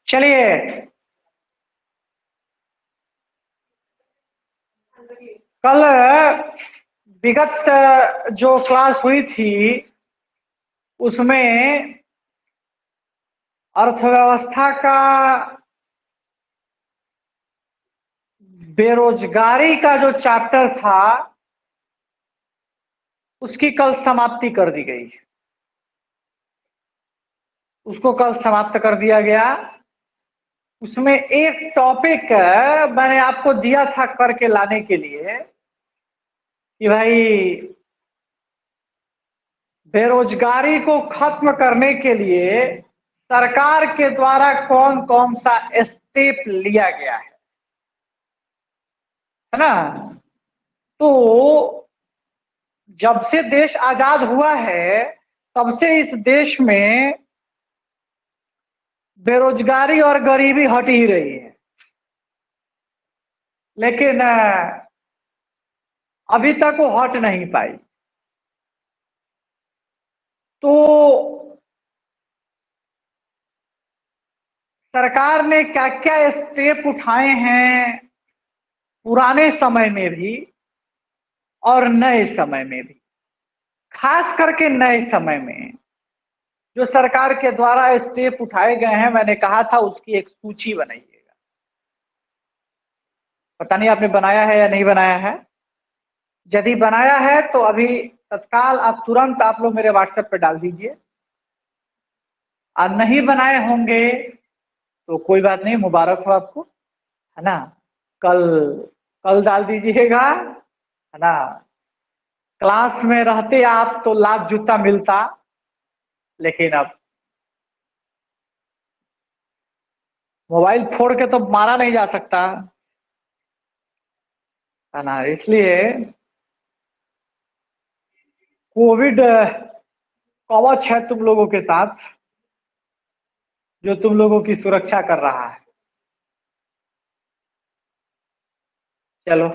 चलिए, कल विगत जो क्लास हुई थी उसमें अर्थव्यवस्था का, बेरोजगारी का जो चैप्टर था उसकी कल समाप्ति कर दी गई। उसको कल समाप्त कर दिया गया। उसमें एक टॉपिक मैंने आपको दिया था करके लाने के लिए कि भाई बेरोजगारी को खत्म करने के लिए सरकार के द्वारा कौन कौन सा स्टेप लिया गया है ना। तो जब से देश आजाद हुआ है तब से इस देश में बेरोजगारी और गरीबी हट ही रही है, लेकिन अभी तक वो हट नहीं पाई। तो सरकार ने क्या क्या स्टेप उठाए हैं पुराने समय में भी और नए समय में भी, खास करके नए समय में जो सरकार के द्वारा स्टेप उठाए गए हैं, मैंने कहा था उसकी एक सूची बनाइएगा। पता नहीं आपने बनाया है या नहीं बनाया है। यदि बनाया है तो अभी तत्काल आप तुरंत आप लोग मेरे व्हाट्सएप पे डाल दीजिए, और नहीं बनाए होंगे तो कोई बात नहीं, मुबारक हो आपको, है ना। कल कल डाल दीजिएगा, है ना। क्लास में रहते आप तो लात जूता मिलता, लेकिन अब मोबाइल फोड़ के तो मारा नहीं जा सकता, है ना। इसलिए कोविड कवच है तुम लोगों के साथ, जो तुम लोगों की सुरक्षा कर रहा है। चलो,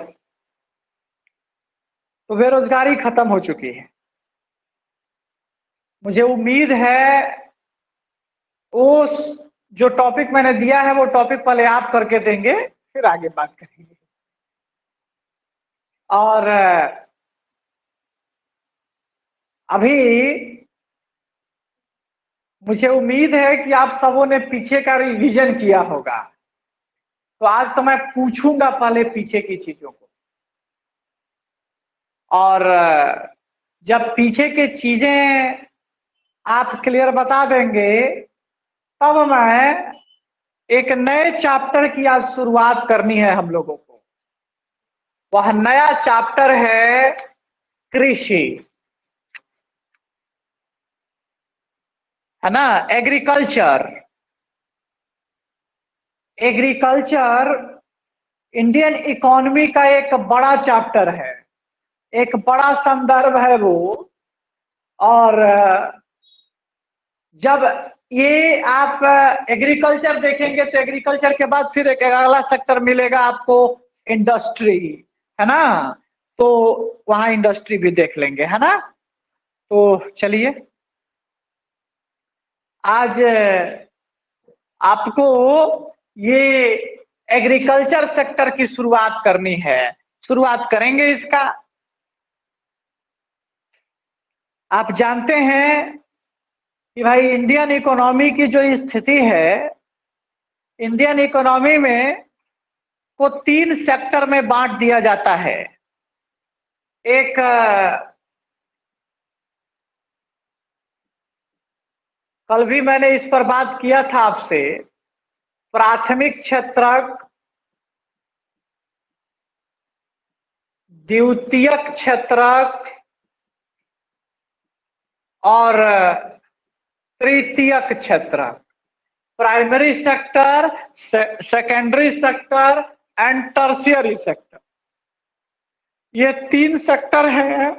तो बेरोजगारी खत्म हो चुकी है। मुझे उम्मीद है वो जो टॉपिक मैंने दिया है वो टॉपिक पहले आप करके देंगे, फिर आगे बात करेंगे। और अभी मुझे उम्मीद है कि आप सबों ने पीछे का रिवीजन किया होगा, तो आज तो मैं पूछूंगा पहले पीछे की चीजों को, और जब पीछे की चीजें आप क्लियर बता देंगे तब मैं एक नए चैप्टर की आज शुरुआत करनी है हम लोगों को। वह नया चैप्टर है कृषि, है ना। एग्रीकल्चर। एग्रीकल्चर इंडियन इकोनॉमी का एक बड़ा चैप्टर है, एक बड़ा संदर्भ है वो। और जब ये आप एग्रीकल्चर देखेंगे तो एग्रीकल्चर के बाद फिर एक अगला सेक्टर मिलेगा आपको, इंडस्ट्री, है ना। तो वहां इंडस्ट्री भी देख लेंगे, है ना। तो चलिए, आज आपको ये एग्रीकल्चर सेक्टर की शुरुआत करनी है। शुरुआत करेंगे इसका। आप जानते हैं कि भाई इंडियन इकोनॉमी की जो स्थिति है, इंडियन इकोनॉमी में को 3 सेक्टर में बांट दिया जाता है। एक कल भी मैंने इस पर बात किया था आपसे, प्राथमिक क्षेत्रक, द्वितीयक क्षेत्रक और तृतीयक क्षेत्रक। Primary sector, secondary sector and tertiary sector, ये 3 सेक्टर हैं।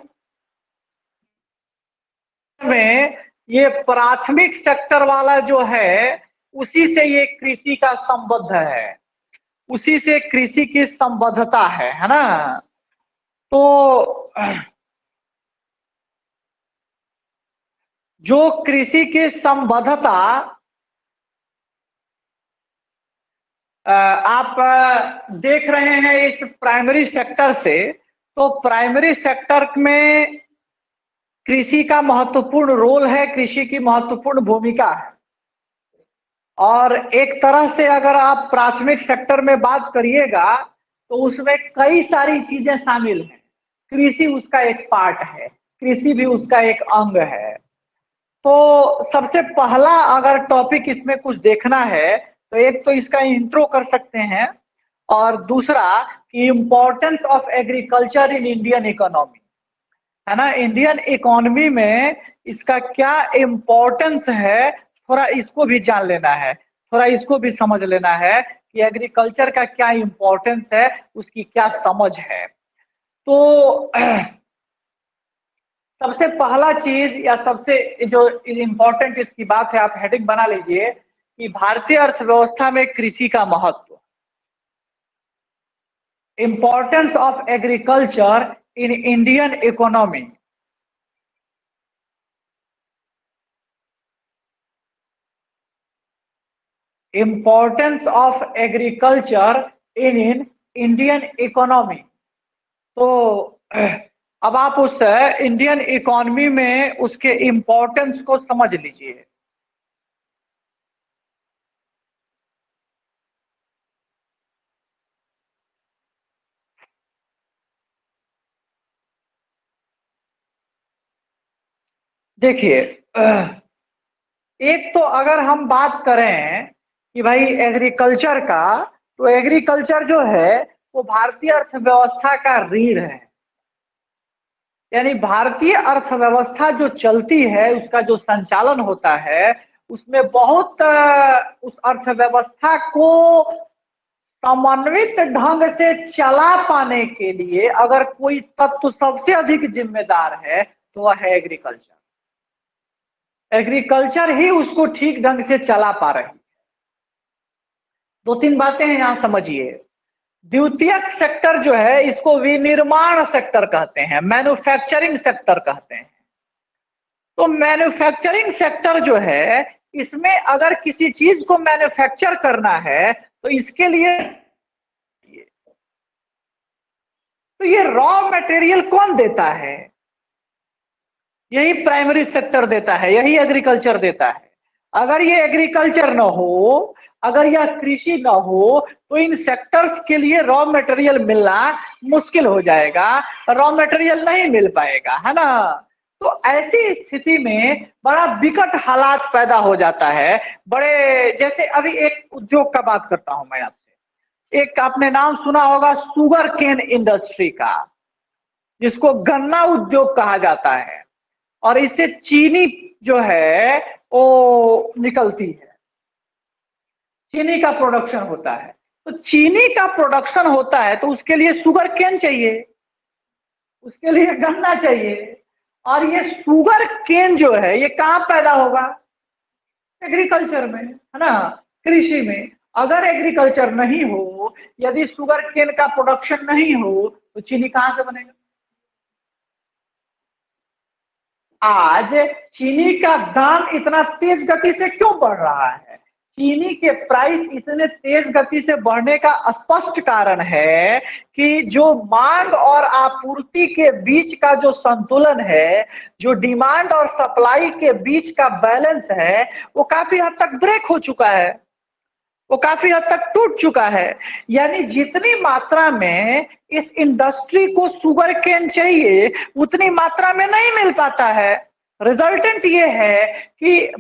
में ये प्राथमिक सेक्टर वाला जो है उसी से ये कृषि का संबद्ध है, उसी से कृषि की संबद्धता है ना। तो जो कृषि की संबद्धता आप देख रहे हैं इस प्राइमरी सेक्टर से, तो प्राइमरी सेक्टर में कृषि का महत्वपूर्ण रोल है, कृषि की महत्वपूर्ण भूमिका है। और एक तरह से अगर आप प्राथमिक सेक्टर में बात करिएगा तो उसमें कई सारी चीजें शामिल हैं। कृषि उसका एक पार्ट है, कृषि भी उसका एक अंग है। तो सबसे पहला अगर टॉपिक इसमें कुछ देखना है तो एक तो इसका इंट्रो कर सकते हैं, और दूसरा कि importance of agriculture in Indian economy, है ना। इंडियन इकोनॉमी में इसका क्या इम्पोर्टेंस है, थोड़ा इसको भी जान लेना है, थोड़ा इसको भी समझ लेना है कि एग्रीकल्चर का क्या इम्पोर्टेंस है, उसकी क्या समझ है। तो सबसे पहला चीज या सबसे जो इम्पोर्टेंट इसकी बात है, आप हेडिंग बना लीजिए कि भारतीय अर्थव्यवस्था में कृषि का महत्व, importance of agriculture in Indian economy. Importance of agriculture in Indian economy. तो अब आप उस इंडियन इकोनॉमी में उसके इम्पोर्टेंस को समझ लीजिए। देखिए, एक तो अगर हम बात करें कि भाई एग्रीकल्चर का, तो एग्रीकल्चर जो है वो भारतीय अर्थव्यवस्था का रीढ़ है। यानी भारतीय अर्थव्यवस्था जो चलती है, उसका जो संचालन होता है, उसमें बहुत उस अर्थव्यवस्था को समन्वित ढंग से चला पाने के लिए अगर कोई तत्व सबसे अधिक जिम्मेदार है तो वह है एग्रीकल्चर। एग्रीकल्चर ही उसको ठीक ढंग से चला पा रही है। दो तीन बातें हैं यहां समझिए। द्वितीयक सेक्टर जो है इसको विनिर्माण सेक्टर कहते हैं, मैन्युफैक्चरिंग सेक्टर कहते हैं। तो मैन्युफैक्चरिंग सेक्टर जो है, इसमें अगर किसी चीज को मैन्युफैक्चर करना है तो इसके लिए तो ये रॉ मटेरियल कौन देता है? यही प्राइमरी सेक्टर देता है, यही एग्रीकल्चर देता है। अगर ये एग्रीकल्चर ना हो, अगर यह कृषि ना हो, तो इन सेक्टर्स के लिए रॉ मटेरियल मिलना मुश्किल हो जाएगा, रॉ मटेरियल नहीं मिल पाएगा, है ना। तो ऐसी स्थिति में बड़ा विकट हालात पैदा हो जाता है। बड़े जैसे अभी एक उद्योग का बात करता हूं मैं आपसे। एक आपने नाम सुना होगा शुगर केन इंडस्ट्री का, जिसको गन्ना उद्योग कहा जाता है, और इससे चीनी जो है वो निकलती है, चीनी का प्रोडक्शन होता है। तो चीनी का प्रोडक्शन होता है तो उसके लिए शुगर केन चाहिए, उसके लिए गन्ना चाहिए। और ये शुगर केन जो है ये कहाँ पैदा होगा? एग्रीकल्चर में, है ना, कृषि में। अगर एग्रीकल्चर नहीं हो, यदि शुगर केन का प्रोडक्शन नहीं हो, तो चीनी कहां से बनेगा? आज चीनी का दाम इतना तेज गति से क्यों बढ़ रहा है? चीनी के प्राइस इतने तेज गति से बढ़ने का स्पष्ट कारण है कि जो मांग और आपूर्ति के बीच का जो संतुलन है, जो डिमांड और सप्लाई के बीच का बैलेंस है, वो काफी हद तक ब्रेक हो चुका है, वो काफी हद तक टूट चुका है। यानी जितनी मात्रा में इस इंडस्ट्री को शुगर केन चाहिए, उतनी मात्रा में नहीं मिल पाता है। रिजल्टेंट ये है कि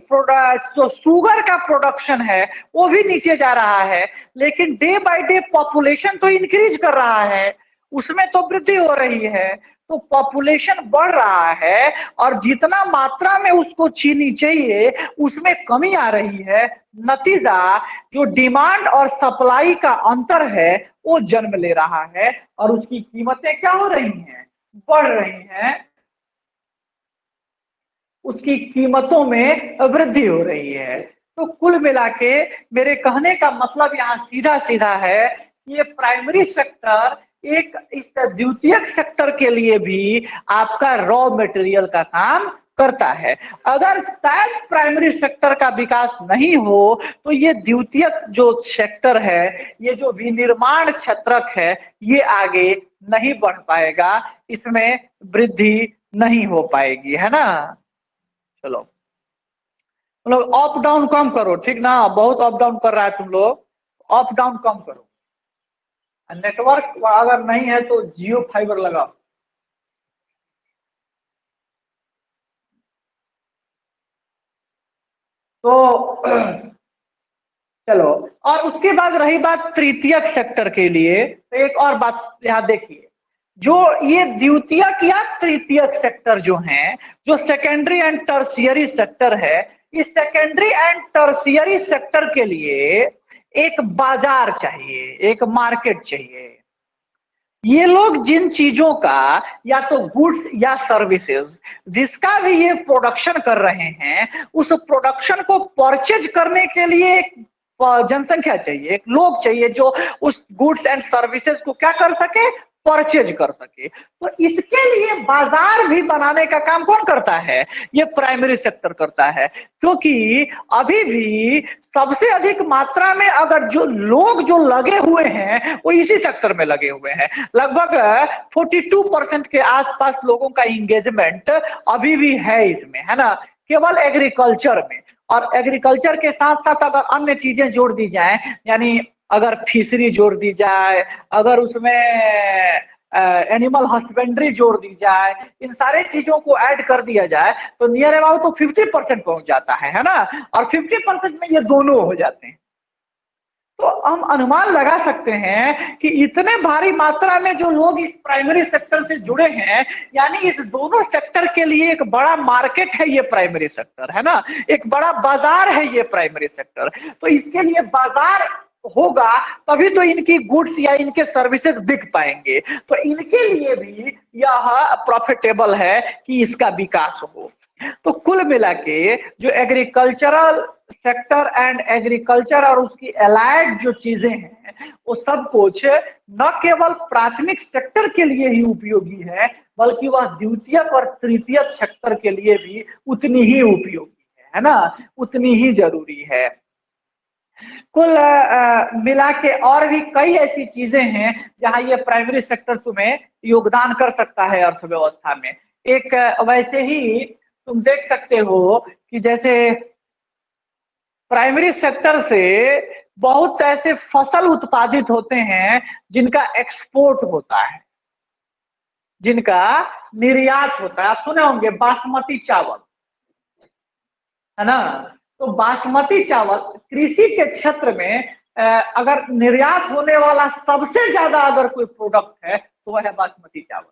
जो शुगर का प्रोडक्शन है वो भी नीचे जा रहा है, लेकिन डे बाय डे पॉपुलेशन तो इंक्रीज कर रहा है, उसमें तो वृद्धि हो रही है। तो पॉपुलेशन बढ़ रहा है और जितना मात्रा में उसको चीनी चाहिए उसमें कमी आ रही है। नतीजा जो डिमांड और सप्लाई का अंतर है वो जन्म ले रहा है, और उसकी कीमतें क्या हो रही हैं? बढ़ रही हैं, उसकी कीमतों में वृद्धि हो रही है। तो कुल मिला के मेरे कहने का मतलब यहाँ सीधा सीधा है कि ये प्राइमरी सेक्टर एक इस द्वितीयक सेक्टर के लिए भी आपका रॉ मटेरियल का काम करता है। अगर शायद प्राइमरी सेक्टर का विकास नहीं हो तो ये द्वितीयक जो सेक्टर है, ये जो विनिर्माण क्षेत्रक है, ये आगे नहीं बढ़ पाएगा, इसमें वृद्धि नहीं हो पाएगी, है ना। चलो लोग अप डाउन कम करो, ठीक ना, बहुत अप डाउन कर रहा है तुम लोग, अप डाउन कम करो। नेटवर्क अगर नहीं है तो जियो फाइबर लगाओ। तो चलो, और उसके बाद रही बात तृतीयक सेक्टर के लिए, तो एक और बात यहाँ देखिए, जो ये द्वितीयक या तृतीयक सेक्टर जो हैं, जो सेकेंडरी एंड टर्शियरी सेक्टर है, इस सेकेंडरी एंड टर्शियरी सेक्टर के लिए एक बाजार चाहिए, एक मार्केट चाहिए। ये लोग जिन चीजों का या तो गुड्स या सर्विसेज जिसका भी ये प्रोडक्शन कर रहे हैं, उस प्रोडक्शन को परचेज करने के लिए एक जनसंख्या चाहिए, एक लोग चाहिए जो उस गुड्स एंड सर्विसेज को क्या कर सके, परचेज कर सके। तो इसके लिए बाजार भी बनाने का काम कौन करता है, ये प्राइमरी सेक्टर करता है। क्योंकि अभी भी सबसे अधिक मात्रा में अगर जो लोग जो लगे हुए हैं वो इसी सेक्टर में लगे हुए हैं। लगभग 42% के आसपास लोगों का इंगेजमेंट अभी भी है इसमें, है ना, केवल एग्रीकल्चर में। और एग्रीकल्चर के साथ साथ अगर अन्य चीजें जोड़ दी जाए, यानी अगर फिशरी जोड़ दी जाए, अगर उसमें एनिमल हस्बेंड्री जोड़ दी जाए, इन सारे चीजों को ऐड कर दिया जाए तो नियर अबाउट तो 50% पहुंच जाता है ना। और 50% में ये दोनों हो जाते हैं। तो हम अनुमान लगा सकते हैं कि इतने भारी मात्रा में जो लोग इस प्राइमरी सेक्टर से जुड़े हैं, यानी इस दोनों सेक्टर के लिए एक बड़ा मार्केट है ये प्राइमरी सेक्टर, है ना, एक बड़ा बाजार है ये प्राइमरी सेक्टर। तो इसके लिए बाजार होगा तभी तो इनकी गुड्स या इनके सर्विसेज बिक पाएंगे। तो इनके लिए भी यह प्रॉफिटेबल है कि इसका विकास हो। तो कुल मिला के जो एग्रीकल्चरल सेक्टर एंड एग्रीकल्चर और उसकी एलाइड जो चीजें हैं, वो सब कुछ न केवल प्राथमिक सेक्टर के लिए ही उपयोगी है, बल्कि वह द्वितीयक और तृतीयक सेक्टर के लिए भी उतनी ही उपयोगी है ना, उतनी ही जरूरी है। कुल मिला के और भी कई ऐसी चीजें हैं जहां ये प्राइमरी सेक्टर तुम्हें योगदान कर सकता है अर्थव्यवस्था में। एक वैसे ही तुम देख सकते हो कि जैसे प्राइमरी सेक्टर से बहुत ऐसे फसल उत्पादित होते हैं जिनका एक्सपोर्ट होता है, जिनका निर्यात होता है। आप सुने होंगे बासमती चावल, है ना। तो बासमती चावल कृषि के क्षेत्र में अगर निर्यात होने वाला सबसे ज्यादा अगर कोई प्रोडक्ट है तो वह है बासमती चावल,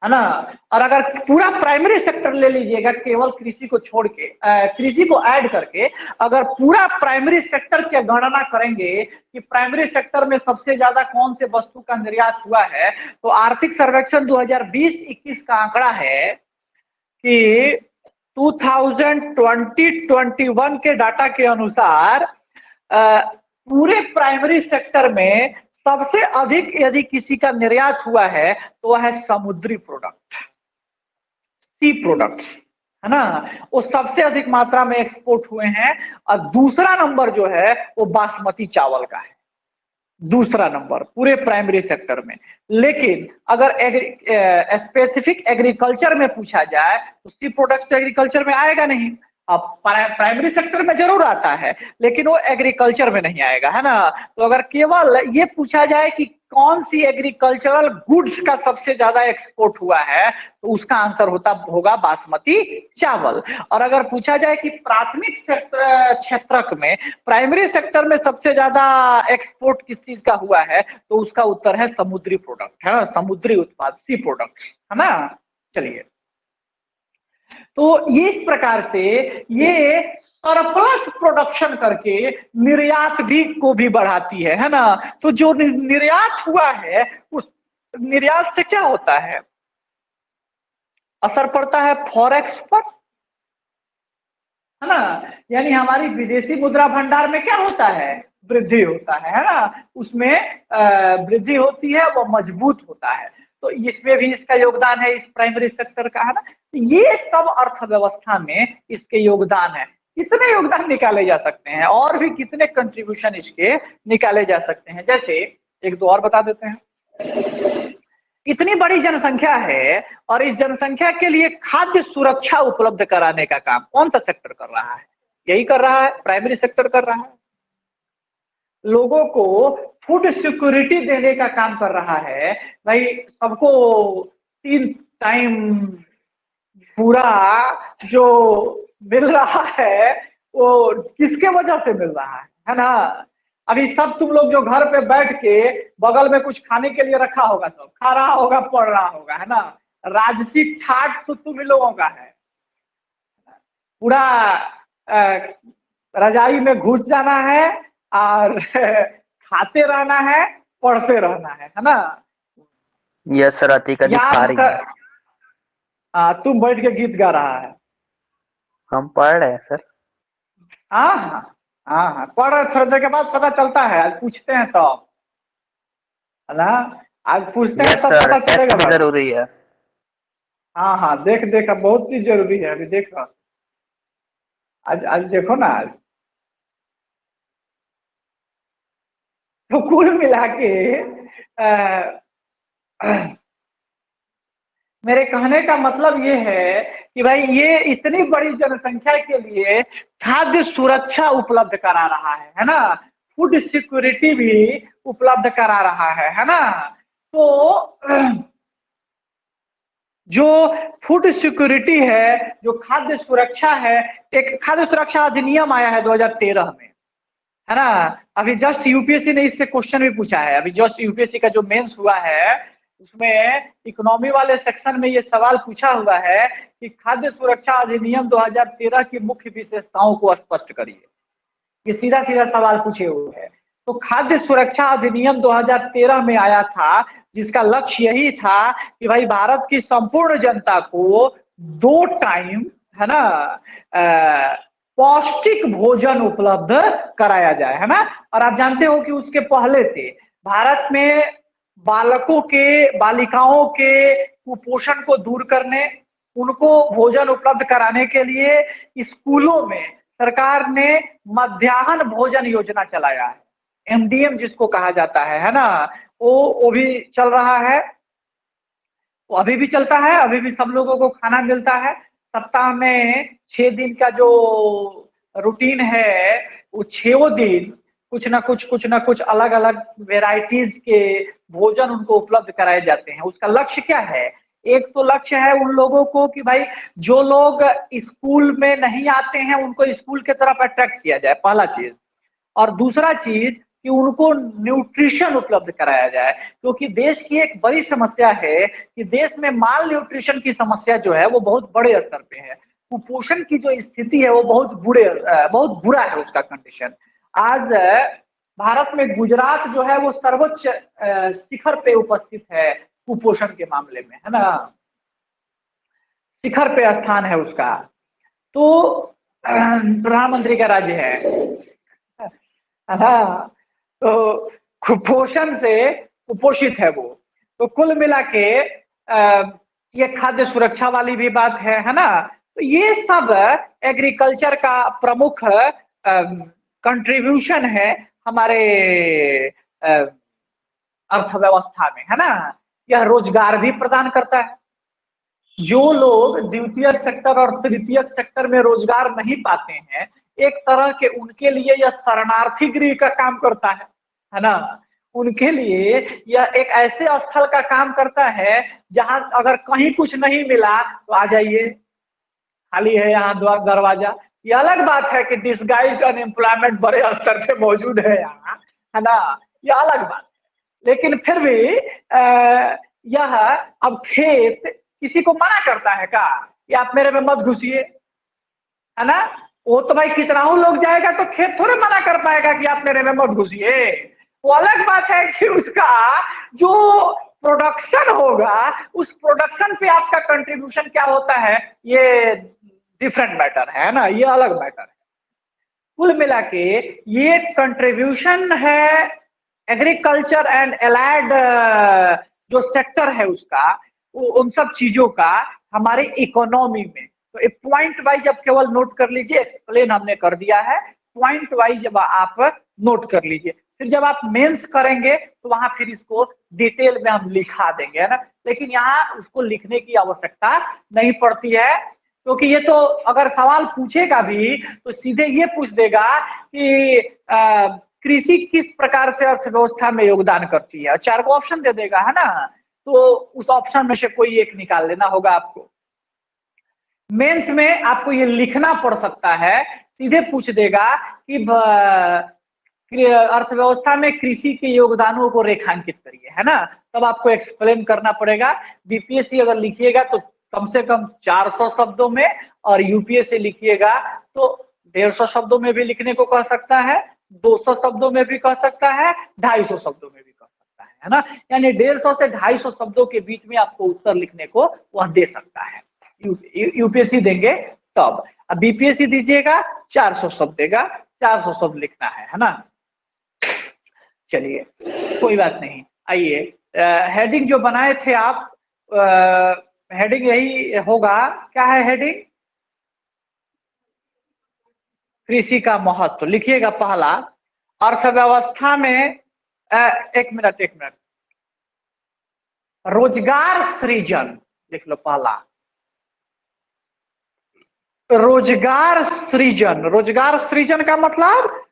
है ना। और अगर पूरा प्राइमरी सेक्टर ले लीजिएगा केवल कृषि को छोड़ के, कृषि को ऐड करके, अगर पूरा प्राइमरी सेक्टर की गणना करेंगे कि प्राइमरी सेक्टर में सबसे ज्यादा कौन से वस्तु का निर्यात हुआ है, तो आर्थिक सर्वेक्षण 2020-21 का आंकड़ा है कि 2020-21 के डाटा के अनुसार पूरे प्राइमरी सेक्टर में सबसे अधिक यदि किसी का निर्यात हुआ है तो वह है समुद्री प्रोडक्ट, सी प्रोडक्ट्स, है ना, वो सबसे अधिक मात्रा में एक्सपोर्ट हुए हैं। और दूसरा नंबर जो है वो बासमती चावल का है, दूसरा नंबर पूरे प्राइमरी सेक्टर में। लेकिन अगर स्पेसिफिक एग्रीकल्चर में पूछा जाए तो सी प्रोडक्ट एग्रीकल्चर में आएगा नहीं। अब प्राइमरी सेक्टर में जरूर आता है लेकिन वो एग्रीकल्चर में नहीं आएगा, है ना। तो अगर केवल ये पूछा जाए कि कौन सी एग्रीकल्चरल गुड्स का सबसे ज्यादा एक्सपोर्ट हुआ है तो उसका आंसर होगा बासमती चावल। और अगर पूछा जाए कि प्राथमिक क्षेत्रक में प्राइमरी सेक्टर में सबसे ज्यादा एक्सपोर्ट किस चीज का हुआ है तो उसका उत्तर है समुद्री प्रोडक्ट, है ना, समुद्री उत्पाद, सी प्रोडक्ट, है ना। चलिए, तो इस प्रकार से ये सरप्लस प्रोडक्शन करके निर्यात भी को भी बढ़ाती है ना। तो जो निर्यात हुआ है उस निर्यात से क्या होता है, असर पड़ता है फॉरेक्स पर, है ना। यानी हमारी विदेशी मुद्रा भंडार में क्या होता है, वृद्धि होता है ना, उसमें वृद्धि होती है, वो मजबूत होता है। तो इसमें भी इसका योगदान है, इस प्राइमरी सेक्टर का, है ना। तो ये सब अर्थव्यवस्था में इसके योगदान है। कितने योगदान निकाले जा सकते हैं और भी कितने कंट्रीब्यूशन इसके निकाले जा सकते हैं। जैसे एक दो और बता देते हैं। इतनी बड़ी जनसंख्या है और इस जनसंख्या के लिए खाद्य सुरक्षा उपलब्ध कराने का काम कौन सा सेक्टर कर रहा है? यही कर रहा है, प्राइमरी सेक्टर कर रहा है। लोगों को फूड सिक्योरिटी देने का काम कर रहा है। भाई सबको 3 टाइम पूरा जो मिल रहा है वो किसके वजह से मिल रहा है ना। अभी सब तुम लोग जो घर पे बैठ के बगल में कुछ खाने के लिए रखा होगा, सब खा रहा होगा, पढ़ रहा होगा, है ना। राजसी ठाट तो तुम लोगों का है। पूरा रजाई में घुस जाना है और खाते रहना है, पढ़ते रहना है ना। यस सर, अतिका दिखा रही है। तुम बैठ के गीत गा रहा है। हम पढ़ रहे हैं सर। हाँ हाँ हाँ हाँ, पढ़ रहे, थोड़ी देर के बाद पता चलता है। आज पूछते हैं तो है ना, आज पूछते हैं तब पता चलेगा। जरूरी है। हाँ हाँ, देख देख, अब बहुत चीज जरूरी है। अभी देखो, आज आज देखो ना। आज तो कुल मिला के मेरे कहने का मतलब ये है कि भाई ये इतनी बड़ी जनसंख्या के लिए खाद्य सुरक्षा उपलब्ध करा रहा है ना। फूड सिक्योरिटी भी उपलब्ध करा रहा है ना। तो जो फूड सिक्योरिटी है, जो खाद्य सुरक्षा है, एक खाद्य सुरक्षा अधिनियम आया है 2013 में, है ना। अभी जस्ट यूपीएससी ने इससे क्वेश्चन भी पूछा है। अभी जस्ट यूपीएससी का जो मेंस हुआ है उसमें इकोनॉमी वाले सेक्शन में ये सवाल पूछा हुआ है कि खाद्य सुरक्षा अधिनियम 2013 की मुख्य विशेषताओं को स्पष्ट करिए। ये सीधा सीधा सवाल पूछे हुए हैं। तो खाद्य सुरक्षा अधिनियम 2013 में आया था, जिसका लक्ष्य यही था कि भाई भारत की संपूर्ण जनता को 2 टाइम, है ना, पौष्टिक भोजन उपलब्ध कराया जाए, है ना। और आप जानते हो कि उसके पहले से भारत में बालकों के, बालिकाओं के कुपोषण को दूर करने, उनको भोजन उपलब्ध कराने के लिए स्कूलों में सरकार ने मध्याह्न भोजन योजना चलाया है, एमडीएम जिसको कहा जाता है ना। वो भी चल रहा है, वो अभी भी चलता है। अभी भी सब लोगों को खाना मिलता है। सप्ताह में 6 दिन का जो रूटीन है, वो 6 दिन कुछ ना कुछ अलग अलग वेराइटीज के भोजन उनको उपलब्ध कराए जाते हैं। उसका लक्ष्य क्या है? एक तो लक्ष्य है उन लोगों को कि भाई जो लोग स्कूल में नहीं आते हैं उनको स्कूल की तरफ अट्रैक्ट किया जाए, पहला चीज। और दूसरा चीज कि उनको न्यूट्रिशन उपलब्ध कराया जाए, क्योंकि देश की एक बड़ी समस्या है कि देश में माल न्यूट्रिशन की समस्या जो है वो बहुत बड़े स्तर पे है। कुपोषण की जो स्थिति है वो बहुत बुरा है उसका कंडीशन। आज भारत में गुजरात जो है वो सर्वोच्च शिखर पे उपस्थित है कुपोषण के मामले में, है ना। शिखर पे स्थान है उसका। तो प्रधानमंत्री का राज्य है ना। तो कुपोषण से कुपोषित है वो। तो कुल मिला के ये खाद्य सुरक्षा वाली भी बात है ना। तो ये सब एग्रीकल्चर का प्रमुख कंट्रीब्यूशन है हमारे अर्थव्यवस्था में, है ना। यह रोजगार भी प्रदान करता है। जो लोग द्वितीय सेक्टर और तृतीय सेक्टर में रोजगार नहीं पाते हैं, एक तरह के उनके लिए यह शरणार्थी गृह का काम करता है ना। उनके लिए यह एक ऐसे स्थल का काम करता है जहां अगर कहीं कुछ नहीं मिला तो आ जाइए, खाली है यहाँ द्वार दरवाजा। ये अलग बात है कि डिसगाइज्ड अनएम्प्लॉयमेंट बड़े स्तर पे मौजूद है यहाँ, है ना। ये अलग बात है। लेकिन फिर भी यह अब खेत किसी को मना करता है का कि आप मेरे में मत घुसिए, है ना। वो तो भाई कितना लोग जाएगा तो खेत थोड़े मना कर पाएगा कि आप मेरे में मत घुसिए। वो अलग बात है कि उसका जो प्रोडक्शन होगा उस प्रोडक्शन पे आपका कंट्रीब्यूशन क्या होता है, ये डिफरेंट मैटर है ना, ये अलग मैटर है। कुल मिला के ये कंट्रीब्यूशन है एग्रीकल्चर एंड एलाइड जो सेक्टर है उसका, उन सब चीजों का हमारे इकोनॉमी में। तो पॉइंट वाइज अब केवल नोट कर लीजिए, एक्सप्लेन हमने कर दिया है, पॉइंट वाइज अब आप नोट कर लीजिए। फिर जब आप मेंस करेंगे तो वहां फिर इसको डिटेल में हम लिखा देंगे, है ना। लेकिन यहाँ उसको लिखने की आवश्यकता नहीं पड़ती है, क्योंकि ये तो अगर सवाल पूछेगा भी तो सीधे ये पूछ देगा कि कृषि किस प्रकार से अर्थव्यवस्था में योगदान करती है, 4 को ऑप्शन दे देगा, है ना। तो उस ऑप्शन में से कोई एक निकाल लेना होगा आपको। मेंस में आपको ये लिखना पड़ सकता है, सीधे पूछ देगा कि अर्थव्यवस्था में कृषि के योगदानों को रेखांकित करिए, है ना। तब आपको एक्सप्लेन करना पड़ेगा। बीपीएससी अगर लिखिएगा तो कम से कम 400 शब्दों में, और यूपीएससी लिखिएगा तो 150 शब्दों में भी लिखने को कह सकता है, 200 शब्दों में भी कह सकता है, 250 शब्दों में भी कह सकता है ना। यानी 150 से 250 शब्दों के बीच में आपको उत्तर लिखने को वह दे सकता है, यूपीएससी देंगे तब। अब बीपीएससी दीजिएगा 400 शब्द देगा, 400 शब्द लिखना है ना। चलिए कोई बात नहीं, आइए हेडिंग जो बनाए थे आप, हेडिंग यही होगा, क्या है हेडिंग? कृषि का महत्व लिखिएगा पहला। अर्थव्यवस्था में एक मिनट, रोजगार सृजन लिख लो पहला। रोजगार सृजन, रोजगार सृजन का मतलब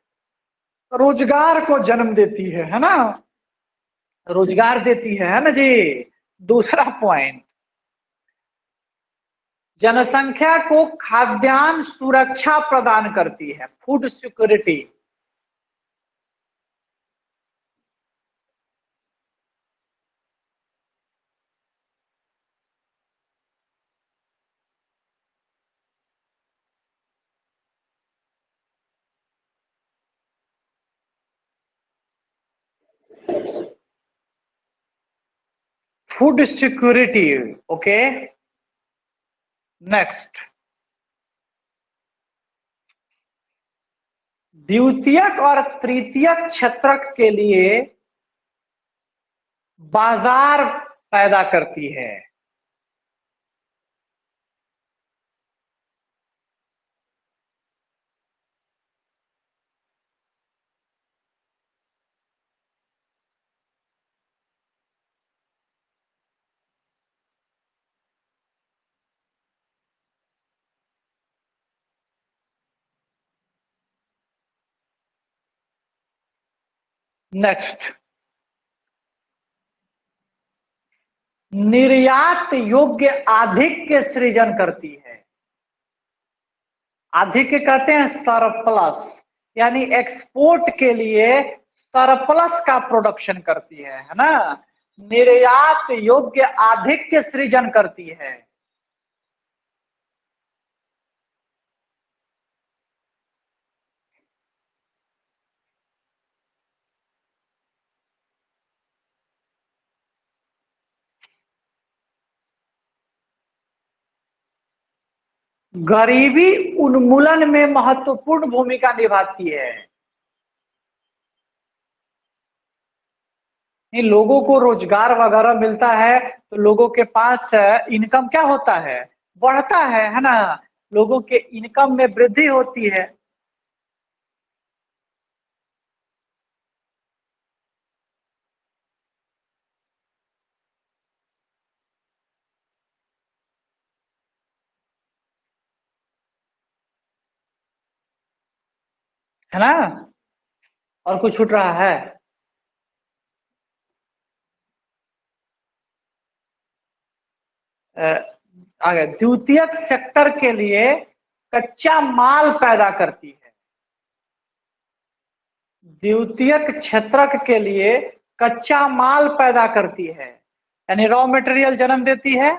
रोजगार को जन्म देती है ना, रोजगार देती है ना जी। दूसरा पॉइंट, जनसंख्या को खाद्यान्न सुरक्षा प्रदान करती है, food security. Food security, okay. Next, द्वितीयक और तृतीयक क्षेत्र के लिए बाजार पैदा करती है। नेक्स्ट, निर्यात योग्य आधिक्य सृजन करती है। आधिक्य कहते हैं सरप्लस, यानी एक्सपोर्ट के लिए सरप्लस का प्रोडक्शन करती है ना। निर्यात योग्य आधिक्य सृजन करती है। गरीबी उन्मूलन में महत्वपूर्ण भूमिका निभाती है। लोगों को रोजगार वगैरह मिलता है तो लोगों के पास इनकम क्या होता है, बढ़ता है ना। लोगों के इनकम में वृद्धि होती है। है ना। और कुछ छूट रहा है? आगे, द्वितीयक सेक्टर के लिए कच्चा माल पैदा करती है। द्वितीयक क्षेत्रक के लिए कच्चा माल पैदा करती है, यानी रॉ मटेरियल जन्म देती है।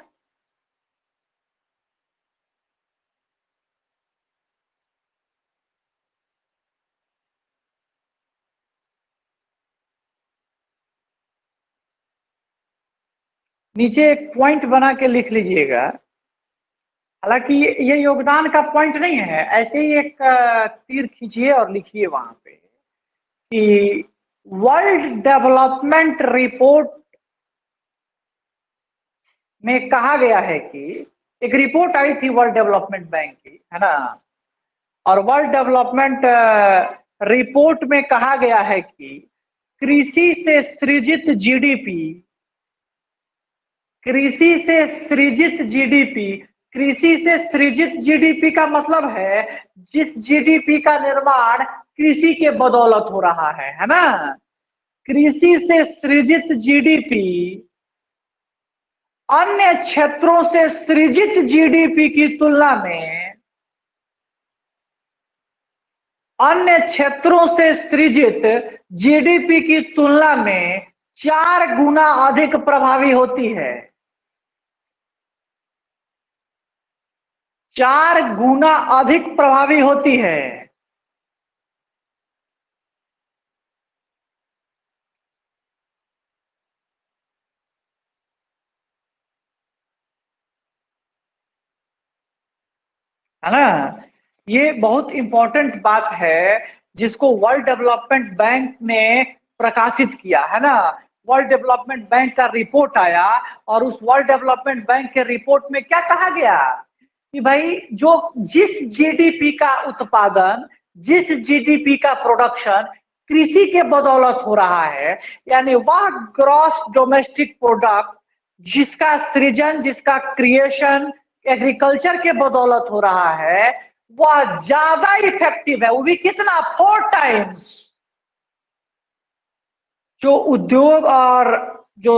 नीचे एक पॉइंट बना के लिख लीजिएगा, हालांकि ये योगदान का पॉइंट नहीं है, ऐसे ही एक तीर खींचिए और लिखिए वहां पे कि वर्ल्ड डेवलपमेंट रिपोर्ट में कहा गया है कि एक रिपोर्ट आई थी वर्ल्ड डेवलपमेंट बैंक की, है ना, और वर्ल्ड डेवलपमेंट रिपोर्ट में कहा गया है कि कृषि से सृजित जीडीपी, कृषि से सृजित जीडीपी, कृषि से सृजित जीडीपी का मतलब है जिस जीडीपी का निर्माण कृषि के बदौलत हो रहा है ना। कृषि से सृजित जीडीपी अन्य क्षेत्रों से सृजित जीडीपी की तुलना में, अन्य क्षेत्रों से सृजित जीडीपी की तुलना में 4 गुना अधिक प्रभावी होती है। 4 गुना अधिक प्रभावी होती है। है ना, ये बहुत इंपॉर्टेंट बात है जिसको वर्ल्ड डेवलपमेंट बैंक ने प्रकाशित किया, है ना। वर्ल्ड डेवलपमेंट बैंक का रिपोर्ट आया और उस वर्ल्ड डेवलपमेंट बैंक के रिपोर्ट में क्या कहा गया कि भाई जो जिस जीडीपी का उत्पादन, जिस जीडीपी का प्रोडक्शन कृषि के बदौलत हो रहा है, यानी वह ग्रॉस डोमेस्टिक प्रोडक्ट जिसका सृजन, जिसका क्रिएशन एग्रीकल्चर के बदौलत हो रहा है, वह ज्यादा इफेक्टिव है। वो भी कितना, 4 टाइम्स। जो उद्योग और जो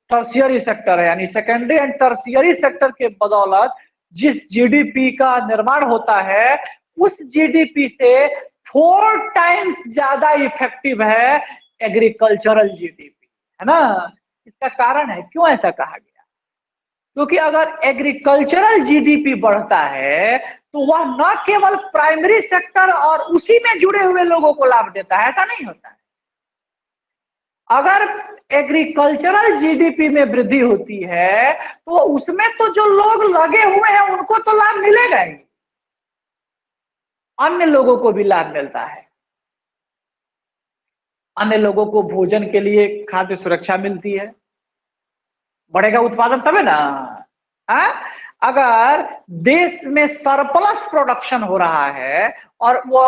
टर्शियरी सेक्टर है, यानी सेकेंडरी एंड टर्शियरी सेक्टर के बदौलत जिस जीडीपी का निर्माण होता है, उस जीडीपी से 4 टाइम्स ज्यादा इफेक्टिव है एग्रीकल्चरल जीडीपी, है ना। इसका कारण है, क्यों ऐसा कहा गया, क्योंकि अगर एग्रीकल्चरल जीडीपी बढ़ता है तो वह न केवल प्राइमरी सेक्टर और उसी में जुड़े हुए लोगों को लाभ देता है, ऐसा नहीं होता है। अगर एग्रीकल्चरल जीडीपी में वृद्धि होती है तो उसमें तो जो लोग लगे हुए हैं उनको तो लाभ मिलेगा ही, अन्य लोगों को भी लाभ मिलता है। अन्य लोगों को भोजन के लिए खाद्य सुरक्षा मिलती है, बढ़ेगा उत्पादन तबे ना। है, अगर देश में सरप्लस प्रोडक्शन हो रहा है और वो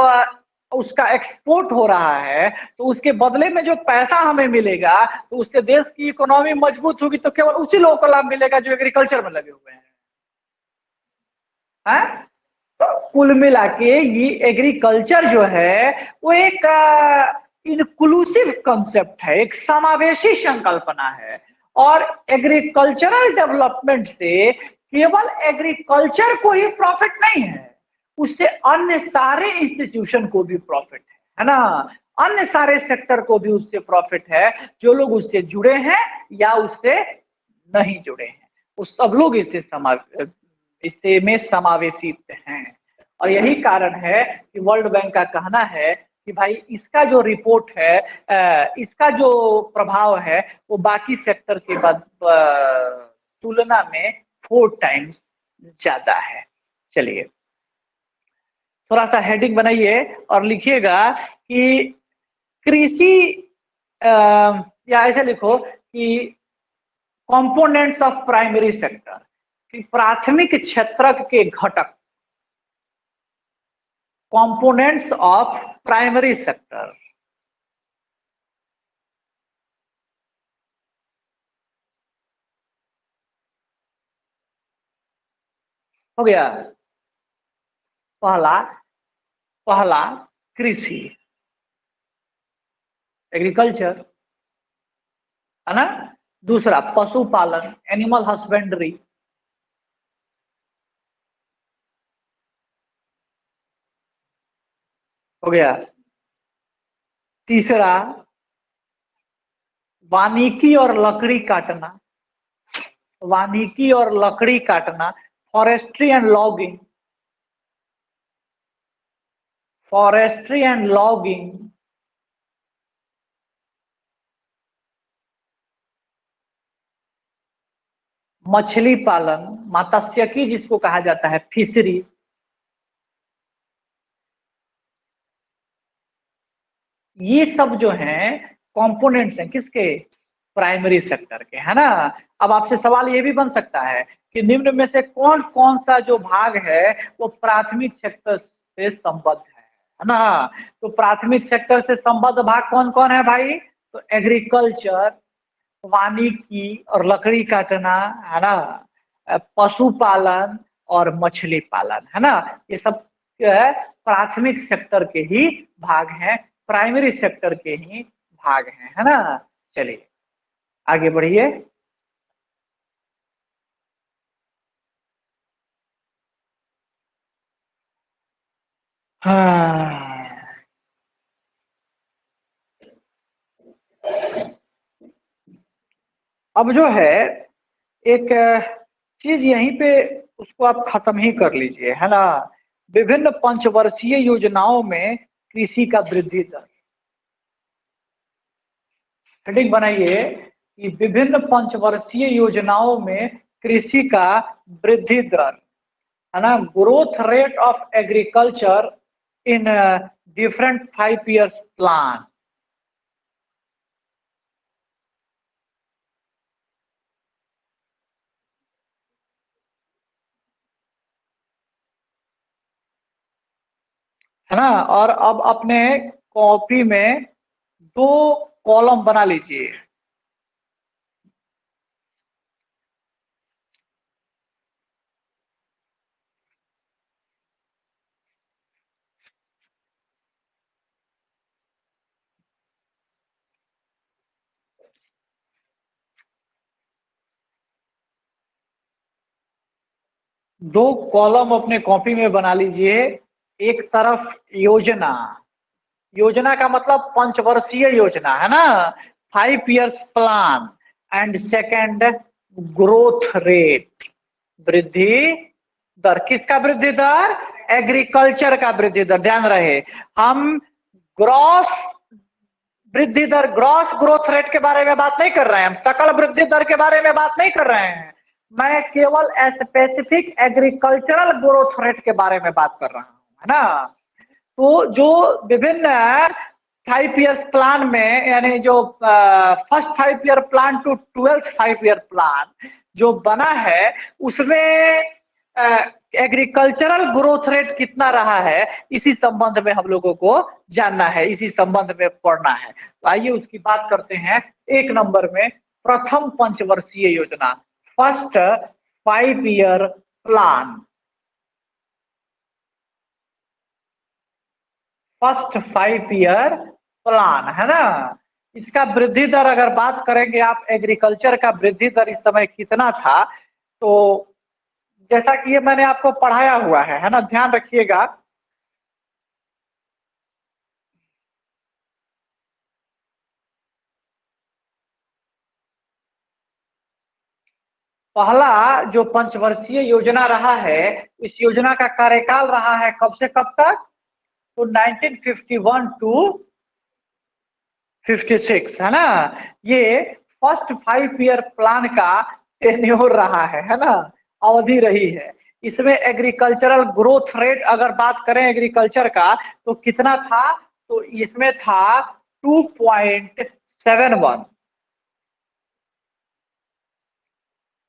उसका एक्सपोर्ट हो रहा है तो उसके बदले में जो पैसा हमें मिलेगा तो उससे देश की इकोनॉमी मजबूत होगी, तो केवल उसी लोगों को लाभ मिलेगा जो एग्रीकल्चर में लगे हुए हैं। है? तो कुल मिला के ये एग्रीकल्चर जो है वो एक इंक्लूसिव कंसेप्ट है, एक समावेशी संकल्पना है। और एग्रीकल्चरल डेवलपमेंट से केवल एग्रीकल्चर को ही प्रॉफिट नहीं है, उससे अन्य सारे इंस्टीट्यूशन को भी प्रॉफिट है ना। अन्य सारे सेक्टर को भी उससे प्रॉफिट है, जो लोग उससे जुड़े हैं या उससे नहीं जुड़े हैं, वो सब लोग इससे में समावेशित हैं। और यही कारण है कि वर्ल्ड बैंक का कहना है कि भाई इसका जो रिपोर्ट है, इसका जो प्रभाव है वो बाकी सेक्टर के बाद तुलना में 4 टाइम्स ज्यादा है। चलिए थोड़ा सा हेडिंग बनाइए और लिखिएगा कि कृषि, या ऐसे लिखो कि कंपोनेंट्स ऑफ प्राइमरी सेक्टर, कि प्राथमिक क्षेत्र के घटक, कंपोनेंट्स ऑफ प्राइमरी सेक्टर। हो गया। पहला पहला कृषि, एग्रीकल्चर, है ना। दूसरा पशुपालन, एनिमल हस्बेंड्री। हो गया। तीसरा वानिकी और लकड़ी काटना, वानिकी और लकड़ी काटना, forestry and logging, forestry and logging. मछली पालन, मत्स्यिकी जिसको कहा जाता है, फिशरी। ये सब जो हैं कंपोनेंट्स हैं किसके, प्राइमरी सेक्टर के, है ना। अब आपसे सवाल ये भी बन सकता है कि निम्न में से कौन कौन सा जो भाग है वो प्राथमिक सेक्टर से संबद्ध है ना। तो प्राथमिक सेक्टर से संबद्ध भाग कौन कौन है भाई? तो एग्रीकल्चर, वानिकी और लकड़ी काटना, है ना, पशुपालन और मछली पालन, है ना। ये सब प्राथमिक सेक्टर के ही भाग हैं, प्राइमरी सेक्टर के ही भाग हैं, है ना। चलिए आगे बढ़िए। हाँ, अब जो है एक चीज यहीं पे उसको आप खत्म ही कर लीजिए, है ना। विभिन्न पंचवर्षीय योजनाओं में कृषि का वृद्धि दर, हेडिंग बनाइए कि विभिन्न पंचवर्षीय योजनाओं में कृषि का वृद्धि दर, है ना, growth rate of agriculture in different 5 years plan. है ना। और अब अपने कॉपी में 2 कॉलम बना लीजिए। दो कॉलम अपने कॉपी में बना लीजिए। एक तरफ योजना, योजना का मतलब पंचवर्षीय योजना, है ना, 5 years plan. And second growth rate, वृद्धि दर। किसका वृद्धि दर? एग्रीकल्चर का वृद्धि दर। ध्यान रहे, हम ग्रॉस वृद्धि दर, ग्रॉस ग्रोथ रेट के बारे में बात नहीं कर रहे हैं, हम सकल वृद्धि दर के बारे में बात नहीं कर रहे हैं। मैं केवल स्पेसिफिक एग्रीकल्चरल ग्रोथ रेट के बारे में बात कर रहा हूं, है ना। तो जो विभिन्न 5 years प्लान में, यानी जो first 5 year plan to 12th 5 year plan जो बना है, उसमें एग्रीकल्चरल ग्रोथ रेट कितना रहा है, इसी संबंध में हम लोगों को जानना है, इसी संबंध में पढ़ना है। तो आइए उसकी बात करते हैं। 1 नंबर में प्रथम पंचवर्षीय योजना, first 5 year plan, first 5 year plan, है ना। इसका वृद्धि दर अगर बात करेंगे आप, एग्रीकल्चर का वृद्धि दर इस समय कितना था, तो जैसा कि ये मैंने आपको पढ़ाया हुआ है ना, ध्यान रखिएगा। पहला जो पंचवर्षीय योजना रहा है, इस योजना का कार्यकाल रहा है कब से कब तक? तो 1951 टू 56, है ना। ये फर्स्ट 5 year प्लान का टेन्योर रहा है ना, अवधि रही है। इसमें एग्रीकल्चरल ग्रोथ रेट अगर बात करें एग्रीकल्चर का, तो कितना था? तो इसमें था 2.71,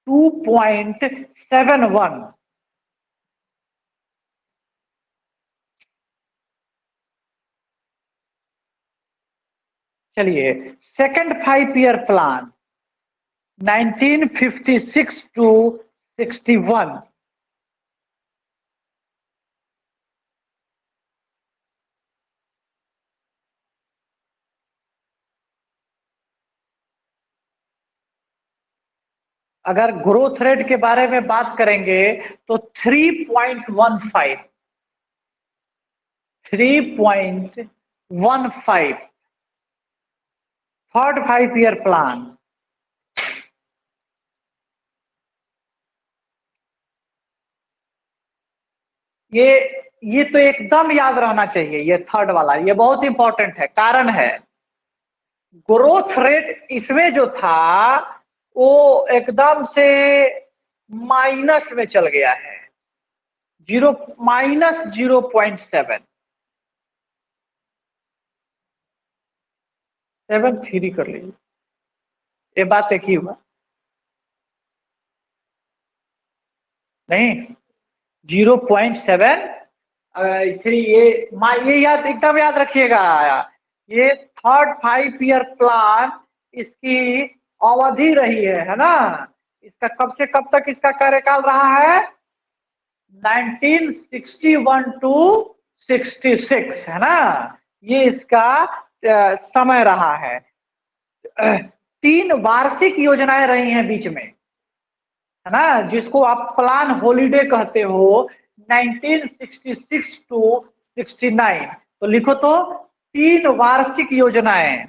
2.71। चलिए सेकंड 5 year प्लान 1956 टू 61, अगर ग्रोथ रेट के बारे में बात करेंगे तो 3.15, 3.15 थर्ड 5 year प्लान। ये तो एकदम याद रहना चाहिए, ये थर्ड वाला, ये बहुत इंपॉर्टेंट है। कारण है, ग्रोथ रेट इसमें जो था वो एकदम से माइनस में चल गया है, -0.7, 7.3 कर लीजिए। ये बात एक ही हुआ नहीं, 0.73 ये याद एकदम याद रखिएगा। ये थर्ड 5 ईयर प्लान, इसकी अवधि रही है ना। इसका कब से कब तक इसका कार्यकाल रहा है? 1961 टू 66 है ना, ये इसका समय रहा है। 3 वार्षिक योजनाएं रही हैं बीच में, है ना, जिसको आप प्लान हॉलिडे कहते हो, 1966 टू 69। तो लिखो तो 3 वार्षिक योजनाएं,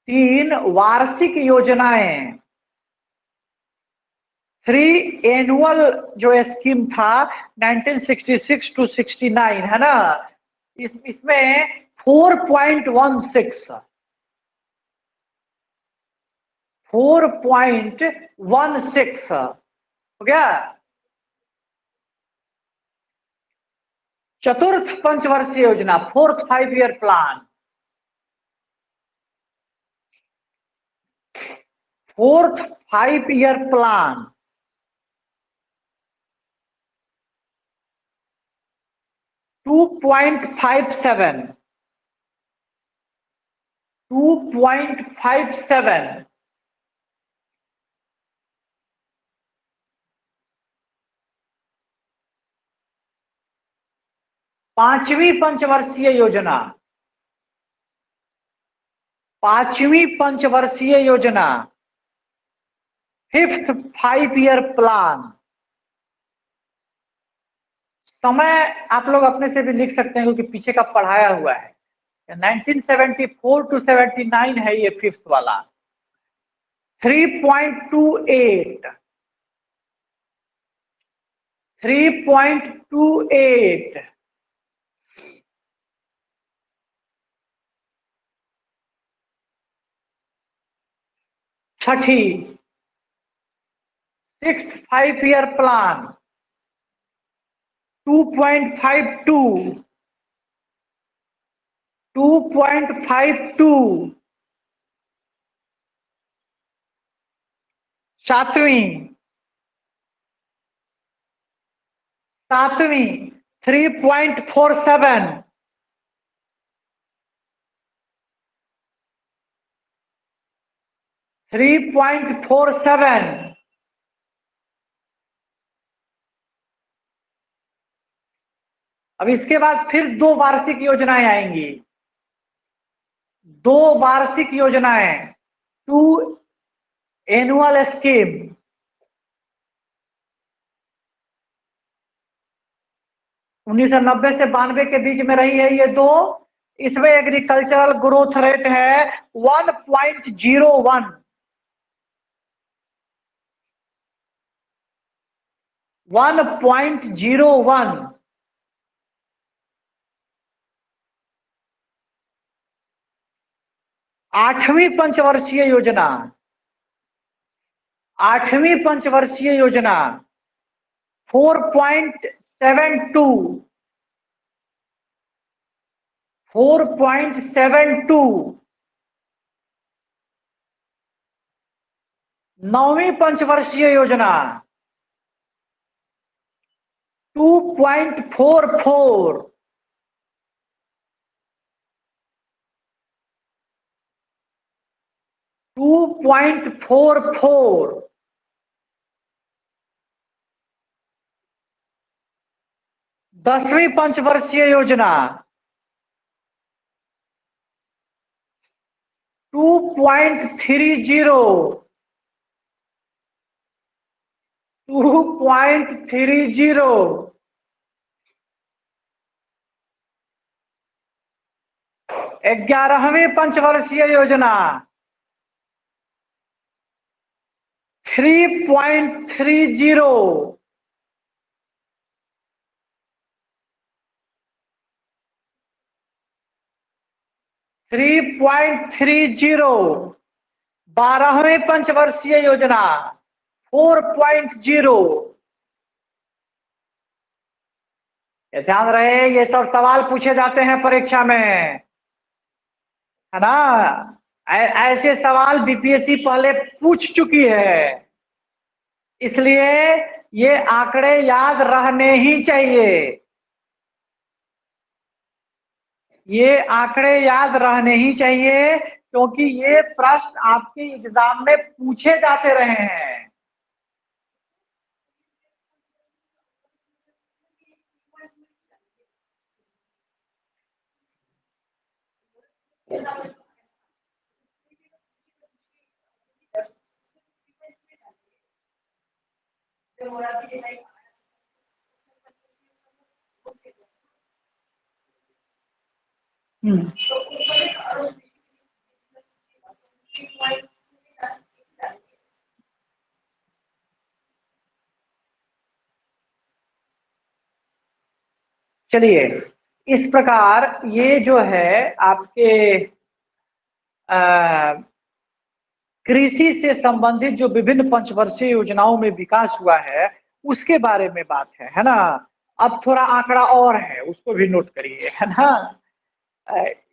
3 वार्षिक योजनाएं। 3 एनुअल जो स्कीम था 1966 टू 69 है ना, इसमें 4.16 हो गया। चतुर्थ पंचवर्षीय योजना, 4th 5 year plan, 4th 5 year plan, 2.57 5वीं पंचवर्षीय योजना, 5वीं पंचवर्षीय योजना, 5th 5 ईयर प्लान। समय आप लोग अपने से भी लिख सकते हैं क्योंकि पीछे का पढ़ाया हुआ है। 1974 टू 79 है ये 5th वाला। 3.28 छठी 6th 5 ईयर प्लान, 2.52 सातवीं 3.47 अब इसके बाद फिर 2 वार्षिक योजनाएं आएंगी, 2 वार्षिक योजनाएं, 2 एनुअल स्कीम। 1990 से 92 के बीच में रही है ये 2। इसमें एग्रीकल्चरल ग्रोथ रेट है 1.01, 1.01। आठवीं पंचवर्षीय योजना, 8वीं पंचवर्षीय योजना 4.72, 4.72। 9वीं पंचवर्षीय योजना 2.44, 2.44। 10वीं पंचवर्षीय योजना 2.30, 2.30। 11वीं पंचवर्षीय योजना 3.30, 3.30। 12वीं पंचवर्षीय योजना 4.0। ध्यान रहे, ये सब सवाल पूछे जाते हैं परीक्षा में, है ना। ऐसे सवाल बीपीएससी पहले पूछ चुकी है, इसलिए ये आंकड़े याद रहने ही चाहिए। ये आंकड़े याद रहने ही चाहिए, क्योंकि ये प्रश्न आपके एग्जाम में पूछे जाते रहे हैं। चलिए, इस प्रकार ये जो है आपके कृषि से संबंधित जो विभिन्न पंचवर्षीय योजनाओं में विकास हुआ है उसके बारे में बात है ना। अब थोड़ा आंकड़ा और है, उसको भी नोट करिए, है ना।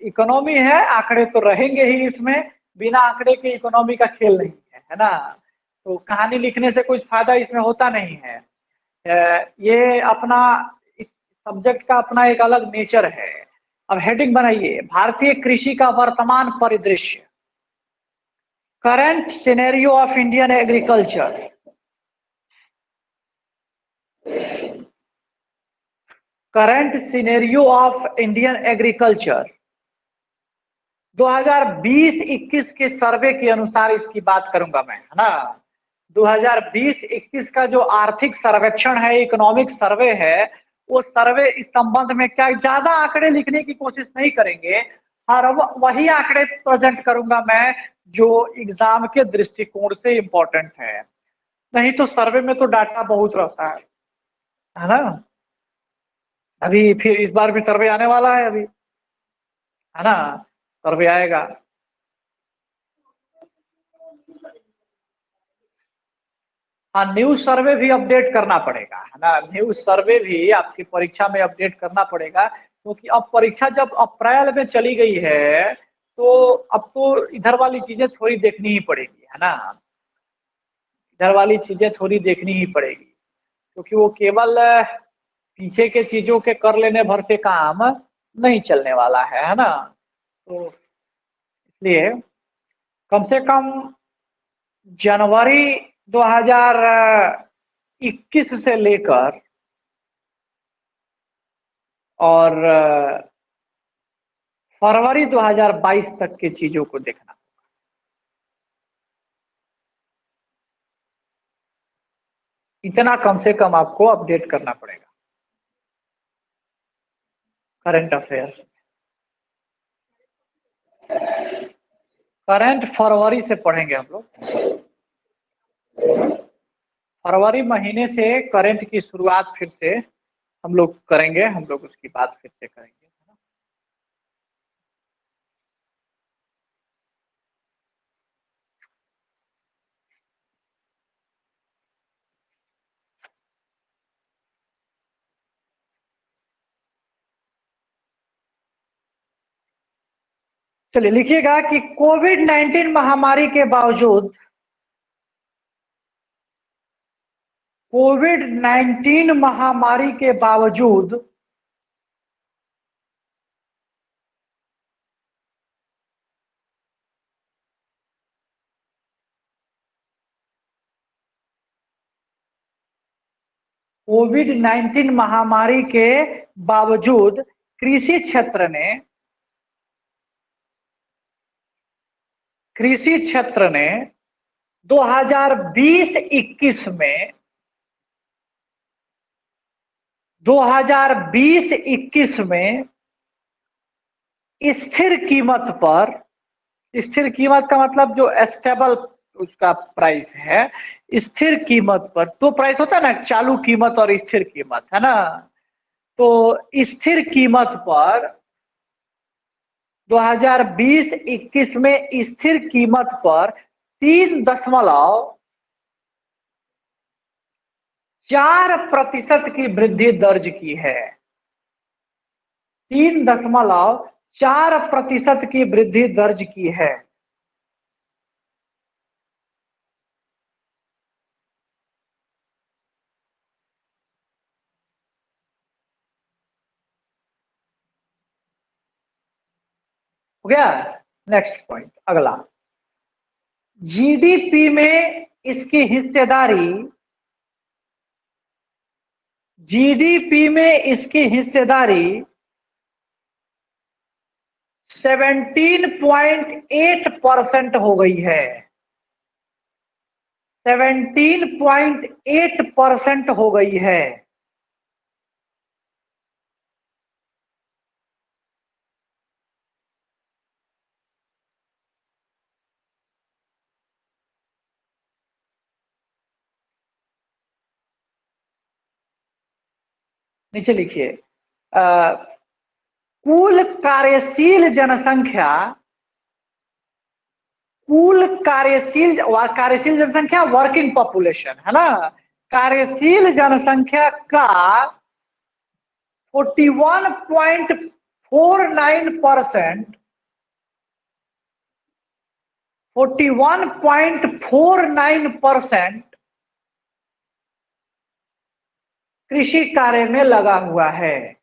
इकोनॉमी है, आंकड़े तो रहेंगे ही इसमें, बिना आंकड़े के इकोनॉमी का खेल नहीं है ना। तो कहानी लिखने से कुछ फायदा इसमें होता नहीं है। ये अपना इस सब्जेक्ट का अपना एक अलग नेचर है। अब हेडिंग बनाइए, भारतीय कृषि का वर्तमान परिदृश्य, current scenario of Indian agriculture. Current scenario of Indian agriculture 2020-21 के सर्वे के अनुसार इसकी बात करूंगा मैं, है ना। 2020-21 का जो आर्थिक सर्वेक्षण है, इकोनॉमिक सर्वे है, वो सर्वे इस संबंध में क्या ज्यादा आंकड़े लिखने की कोशिश नहीं करेंगे, और वही आंकड़े प्रेजेंट करूंगा मैं जो एग्जाम के दृष्टिकोण से इंपॉर्टेंट है। नहीं तो सर्वे में तो डाटा बहुत रहता है ना। अभी फिर इस बार भी सर्वे आने वाला है अभी, है ना, सर्वे आएगा। हाँ, न्यूज सर्वे भी अपडेट करना पड़ेगा, है ना। न्यूज सर्वे भी आपकी परीक्षा में अपडेट करना पड़ेगा, क्योंकि अब परीक्षा जब अप्रैल में चली गई है तो अब तो इधर वाली चीजें थोड़ी देखनी ही पड़ेगी, है ना। इधर वाली चीजें थोड़ी देखनी ही पड़ेगी, क्योंकि वो केवल पीछे के चीजों के कर लेने भर से काम नहीं चलने वाला है ना। तो इसलिए कम से कम जनवरी 2021 से लेकर और फरवरी 2022 तक की चीजों को देखना, इतना कम से कम आपको अपडेट करना पड़ेगा करंट अफेयर्स। करंट फरवरी से पढ़ेंगे हम लोग, फरवरी महीने से करंट की शुरुआत फिर से हम लोग करेंगे, हम लोग उसकी बात फिर से करेंगे। चलिए लिखिएगा कि कोविड-19 महामारी के बावजूद, कोविड-19 महामारी के बावजूद कोविड-19 महामारी के बावजूद कृषि क्षेत्र ने 2020-21 में 2020-21 में स्थिर कीमत पर, स्थिर कीमत का मतलब जो स्टेबल उसका प्राइस है, स्थिर कीमत पर, तो प्राइस होता है ना, चालू कीमत और स्थिर कीमत, है ना। तो स्थिर कीमत पर 2020-21 में स्थिर कीमत पर 3.4% की वृद्धि दर्ज की है। 3.4% की वृद्धि दर्ज की है। हो गया। नेक्स्ट पॉइंट, अगला, जीडीपी में इसकी हिस्सेदारी, जीडीपी में इसकी हिस्सेदारी 17.8% हो गई है। 17.8% हो गई है। नीचे लिखिए, कुल कार्यशील जनसंख्या, कुल कार्यशील जनसंख्या वर्किंग पॉपुलेशन है ना, कार्यशील जनसंख्या का 41.49%, 41.49% कृषि कार्य में लगा हुआ है।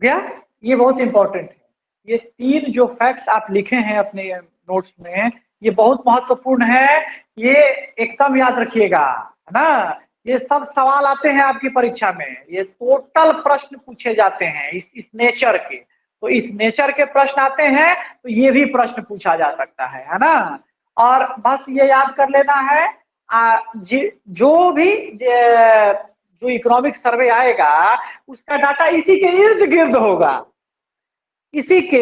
गया, ये बहुत इंपॉर्टेंट है। ये 3 जो फैक्ट्स आप लिखे हैं अपने नोट्स में, ये बहुत महत्वपूर्ण है। ये एकदम याद रखिएगा, है ना। ये सब सवाल आते हैं आपकी परीक्षा में, ये टोटल प्रश्न पूछे जाते हैं इस नेचर के। तो इस नेचर के प्रश्न आते हैं तो ये भी प्रश्न पूछा जा सकता है ना। और बस ये याद कर लेना है, जो भी जो इकोनॉमिक सर्वे आएगा उसका डाटा इसी के इर्द गिर्द होगा, इसी के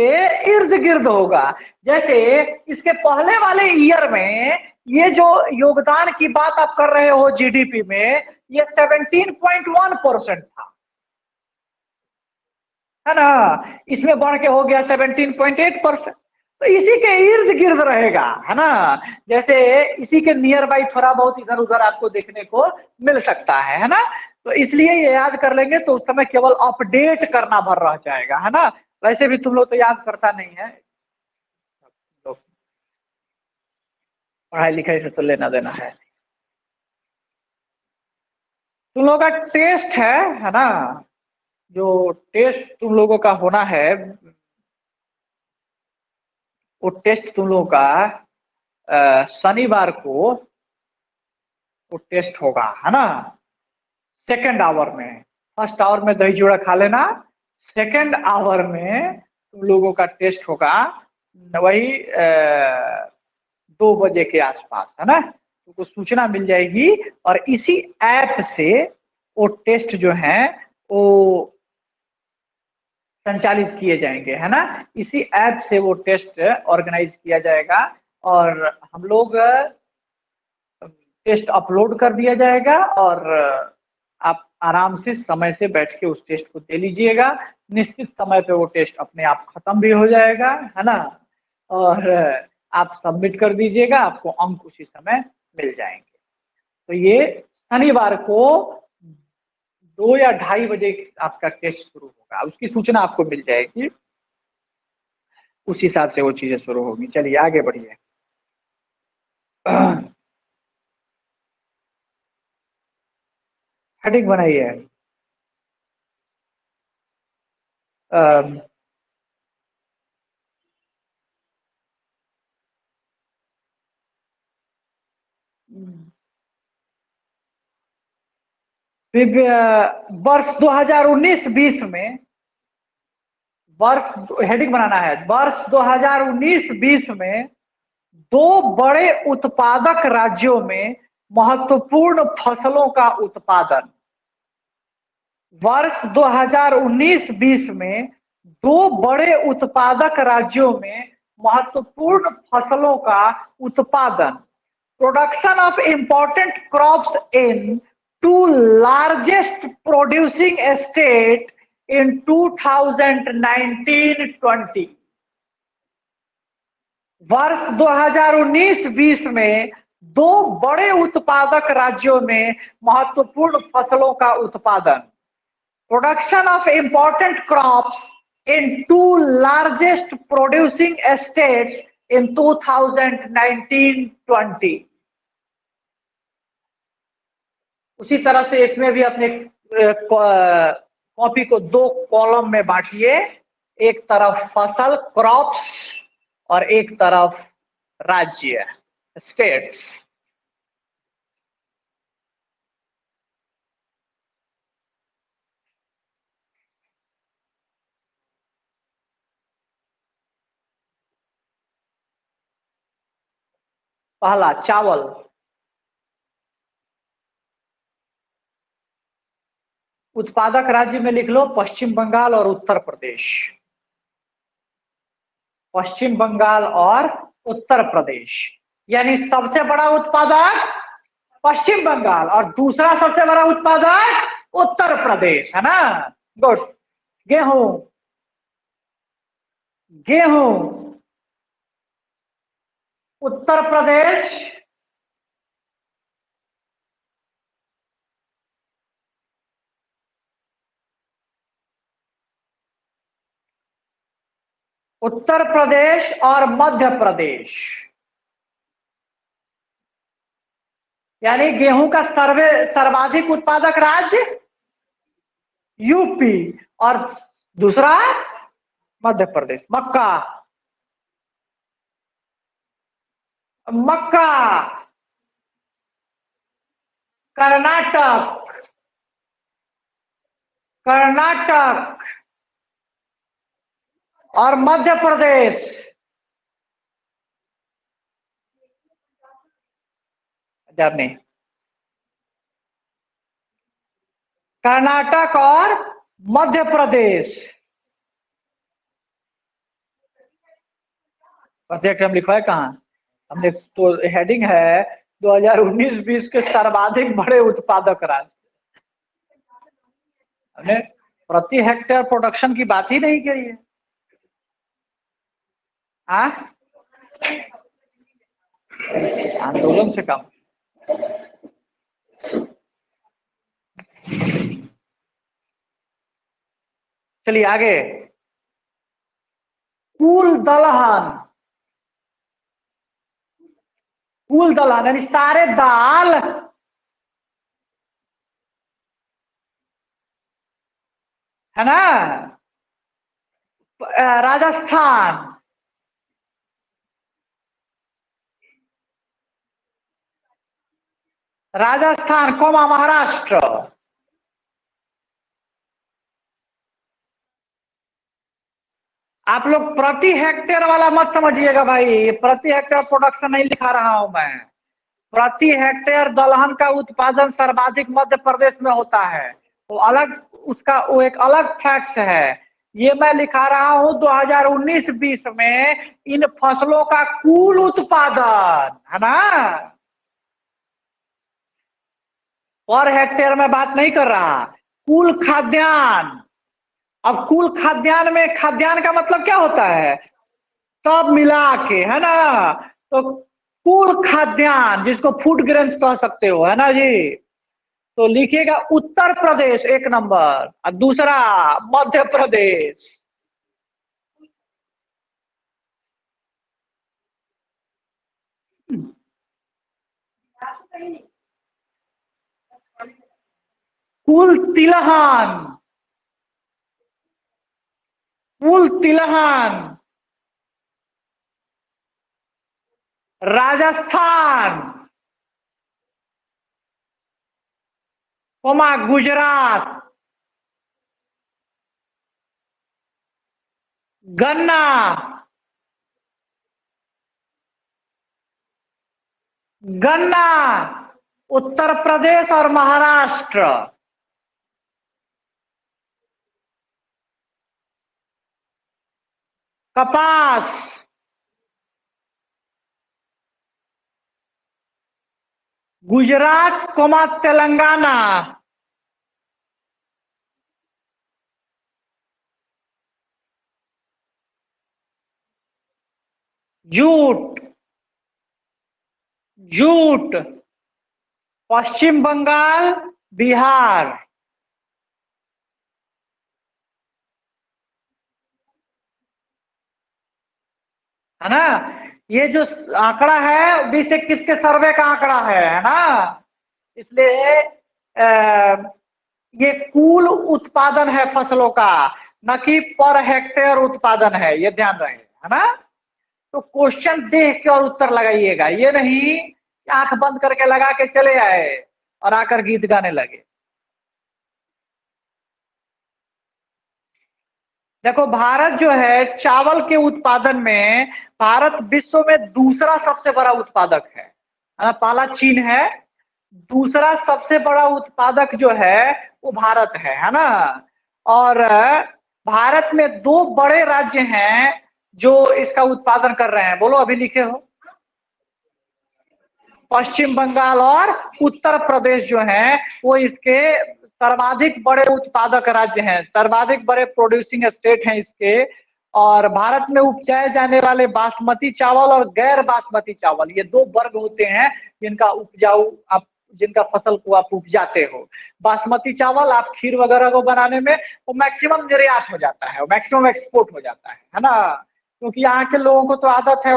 इर्द गिर्द होगा। जैसे इसके पहले वाले ईयर में ये जो योगदान की बात आप कर रहे हो जीडीपी में, ये 17.1% था, है ना। इसमें बढ़ के हो गया 17.8%। तो इसी के इर्द गिर्द रहेगा, है ना। जैसे इसी के नियर बाई थोड़ा बहुत इधर उधर आपको देखने को मिल सकता है ना। तो इसलिए ये याद कर लेंगे तो उस समय केवल अपडेट करना भर रह जाएगा, है ना। वैसे भी तुम लोग तो याद करता नहीं है, तो पढ़ाई लिखाई से तो लेना देना है। तुम लोगों का टेस्ट है ना, जो टेस्ट तुम लोगों का होना है, वो टेस्ट तुम लोगों का शनिवार को वो टेस्ट होगा, है ना। सेकेंड आवर में, फर्स्ट आवर में दही चूड़ा खा लेना, सेकेंड आवर में तुम लोगों का टेस्ट होगा वही 2 बजे के आसपास, है ना। तुमको सूचना मिल जाएगी और इसी ऐप से वो टेस्ट जो है वो संचालित किए जाएंगे, है ना। इसी ऐप से वो टेस्ट ऑर्गेनाइज किया जाएगा और हम लोग टेस्ट अपलोड कर दिया जाएगा और आप आराम से समय से बैठ के उस टेस्ट को दे लीजिएगा। निश्चित समय पे वो टेस्ट अपने आप खत्म भी हो जाएगा, है ना। और आप सबमिट कर दीजिएगा, आपको अंक उसी समय मिल जाएंगे। तो ये शनिवार को 2 या 2:30 बजे आपका टेस्ट शुरू होगा, उसकी सूचना आपको मिल जाएगी, उस हिसाब से वो चीजें शुरू होगी। चलिए आगे बढ़िए। हेडिंग बनाइए, वर्ष 2019-20 में, वर्ष हेडिंग बनाना है, वर्ष 2019-20 में 2 बड़े उत्पादक राज्यों में महत्वपूर्ण फसलों का उत्पादन। वर्ष 2019-20 में 2 बड़े उत्पादक राज्यों में महत्वपूर्ण फसलों का उत्पादन। Production of important crops in 2 largest producing state in 2019-20। वर्ष 2019-20 में 2 बड़े उत्पादक राज्यों में महत्वपूर्ण फसलों का उत्पादन। Production of important crops in two largest producing states in 2019-20। उसी तरह से इसमें भी अपने कॉपी को दो कॉलम में बांटिए, एक तरफ फसल क्रॉप्स और एक तरफ राज्य स्टेट्स। पहला चावल, उत्पादक राज्य में लिख लो पश्चिम बंगाल और उत्तर प्रदेश। पश्चिम बंगाल और उत्तर प्रदेश, यानी सबसे बड़ा उत्पादक पश्चिम बंगाल और दूसरा सबसे बड़ा उत्पादक उत्तर प्रदेश, है ना। गुड। गेहूं, गेहूं उत्तर प्रदेश, उत्तर प्रदेश और मध्य प्रदेश, यानी गेहूं का सर्वाधिक उत्पादक राज्य यूपी और दूसरा मध्य प्रदेश। मक्का, मक्का कर्नाटक, कर्नाटक और मध्य प्रदेश। पंजाब नहीं, कर्नाटक और मध्य प्रदेश। प्रोजेक्ट हम लिखवाए कहाँ, हमने तो हेडिंग है 2019-20 के सर्वाधिक बड़े उत्पादक राज्य। हमने प्रति हेक्टेयर प्रोडक्शन की बात ही नहीं करी है। आंदोलन से कम। चलिए आगे, कुल दलहन, कुल दलहन यानी सारे दाल, है ना। राजस्थान, राजस्थान कोमा महाराष्ट्र। आप लोग प्रति हेक्टेयर वाला मत समझिएगा भाई, प्रति हेक्टेयर प्रोडक्शन नहीं लिखा रहा हूं मैं। प्रति हेक्टेयर दलहन का उत्पादन सर्वाधिक मध्य प्रदेश में होता है, वो अलग, उसका वो एक अलग फैक्ट है। ये मैं लिखा रहा हूं 2019-20 में इन फसलों का कुल उत्पादन, है ना। पर हेक्टेयर में बात नहीं कर रहा, कुल खाद्यान्न। अब कुल खाद्यान्न में खाद्यान्न का मतलब क्या होता है, सब मिला के, है ना। तो कुल खाद्यान्न जिसको फूड ग्रेन्स कह सकते हो, है ना जी। तो लिखिएगा उत्तर प्रदेश एक नंबर और दूसरा मध्य प्रदेश। कुल तिलहन, कुल तिलहन राजस्थान कोमा गुजरात। गन्ना, गन्ना उत्तर प्रदेश और महाराष्ट्र। कपास, Gujarat comma Telangana. Jute, jute Paschim Bengal Bihar. है ना। ये जो आंकड़ा है 2021 के सर्वे का आंकड़ा है ना। इसलिए ये कुल उत्पादन है फसलों का, न कि पर हेक्टेयर उत्पादन है, ये ध्यान रहे, है ना। तो क्वेश्चन देख के और उत्तर लगाइएगा, ये नहीं आंख बंद करके लगा के चले आए और आकर गीत गाने लगे। देखो भारत जो है चावल के उत्पादन में, भारत विश्व में दूसरा सबसे बड़ा उत्पादक है। पहला चीन है, दूसरा सबसे बड़ा उत्पादक जो है वो भारत है ना। और भारत में दो बड़े राज्य हैं जो इसका उत्पादन कर रहे हैं, बोलो अभी लिखे हो। पश्चिम बंगाल और उत्तर प्रदेश जो हैं वो इसके सर्वाधिक बड़े उत्पादक राज्य हैं, सर्वाधिक बड़े प्रोड्यूसिंग स्टेट हैं इसके। और भारत में उपजाए जाने वाले बासमती चावल और गैर बासमती चावल, ये दो वर्ग होते हैं जिनका उपजाऊ आप, जिनका फसल को आप उपजाते हो। बासमती चावल आप खीर वगैरह को बनाने में वो मैक्सिमम निर्यात हो जाता है, मैक्सिमम एक्सपोर्ट हो जाता है ना। क्योंकि यहाँ के लोगों को तो आदत है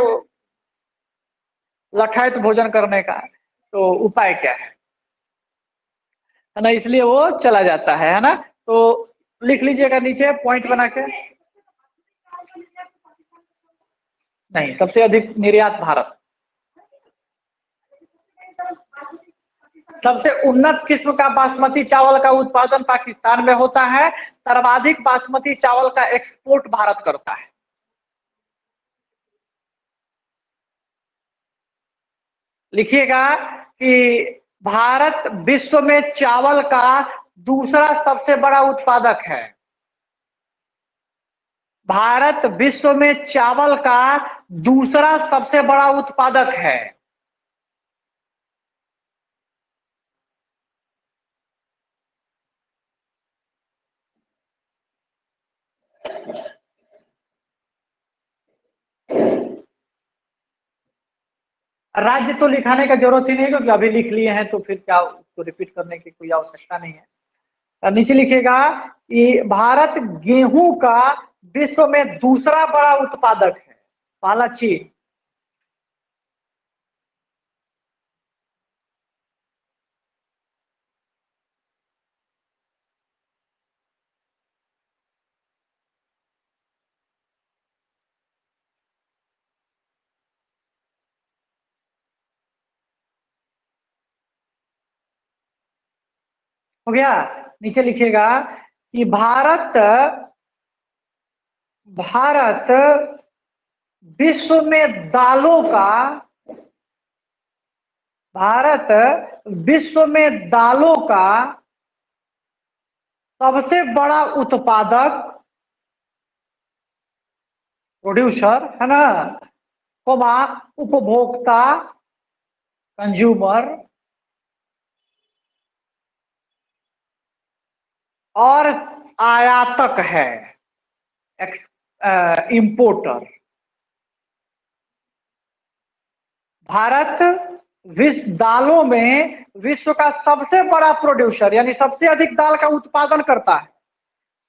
लखायत भोजन करने का, तो उपाय क्या है ना, इसलिए वो चला जाता है ना। तो लिख लीजिएगा नीचे पॉइंट बना के। नहीं, सबसे अधिक निर्यात भारत। सबसे उन्नत किस्म का बासमती चावल का उत्पादन पाकिस्तान में होता है, सर्वाधिक बासमती चावल का एक्सपोर्ट भारत करता है। लिखिएगा कि भारत विश्व में चावल का दूसरा सबसे बड़ा उत्पादक है। भारत विश्व में चावल का दूसरा सबसे बड़ा उत्पादक है। राज्य तो लिखाने का जरूरत ही नहीं, क्योंकि अभी लिख लिए हैं तो फिर क्या उसको रिपीट करने की कोई आवश्यकता नहीं है। नीचे लिखेगा कि भारत गेहूं का विश्व में दूसरा बड़ा उत्पादक है, पहला चीन। हो गया। नीचे लिखिएगा कि भारत भारत विश्व में दालों का, भारत विश्व में दालों का सबसे बड़ा उत्पादक, प्रोड्यूसर है ना, उपभोक्ता, कंज्यूमर, और आयातक है, इंपोर्टर। भारत विश्व दालों में विश्व का सबसे बड़ा प्रोड्यूसर, यानी सबसे अधिक दाल का उत्पादन करता है,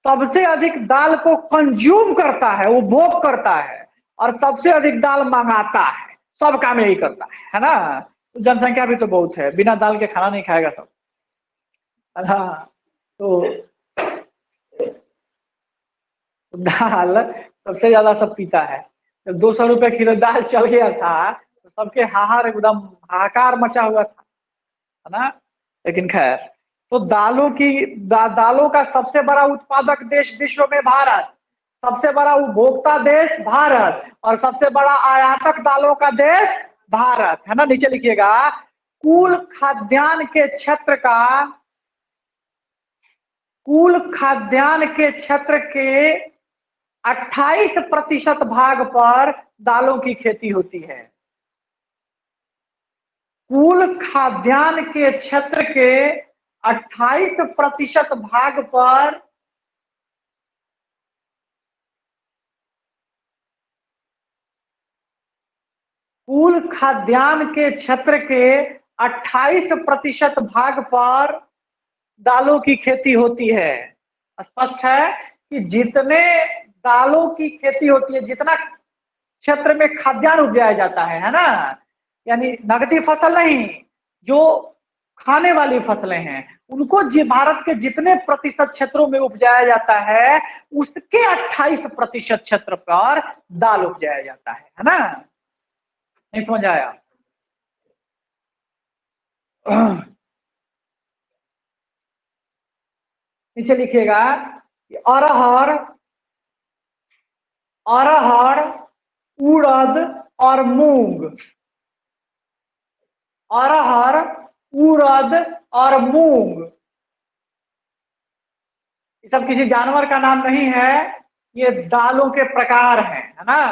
सबसे अधिक दाल को कंज्यूम करता है, उपभोग करता है, और सबसे अधिक दाल मंगाता है। सब काम यही करता है ना। तो जनसंख्या भी तो बहुत है, बिना दाल के खाना नहीं खाएगा सब, है ना। तो दाल सबसे ज्यादा सब पीता है। जब 200 रुपए किलो दाल चल गया था तो सबके हाहार एकदम हाहाकार मचा हुआ था, है ना। लेकिन खैर, तो दालों की दालों का सबसे बड़ा उत्पादक देश विश्व में भारत, सबसे बड़ा उपभोक्ता देश भारत, और सबसे बड़ा आयातक दालों का देश भारत, है ना। नीचे लिखिएगा कुल खाद्यान्न के क्षेत्र का, कुल खाद्यान्न के क्षेत्र के 28% भाग पर दालों की खेती होती है। कुल खाद्यान्न के क्षेत्र के 28% भाग पर कुल खाद्यान्न के क्षेत्र के 28% भाग पर दालों की खेती होती है। स्पष्ट है कि जितने दालों की खेती होती है, जितना क्षेत्र में खाद्यान्न उपजाया जाता है ना, यानी नकदी फसल नहीं, जो खाने वाली फसलें हैं उनको भारत के जितने प्रतिशत क्षेत्रों में उपजाया जाता है उसके 28% क्षेत्र पर दाल उपजाया जाता है ना। नहीं समझ आया? नीचे लिखिएगा अरहर, अरहर, उड़द और मूंग, अरहर, उड़द और मूंग, ये सब किसी जानवर का नाम नहीं है, ये दालों के प्रकार हैं, है ना।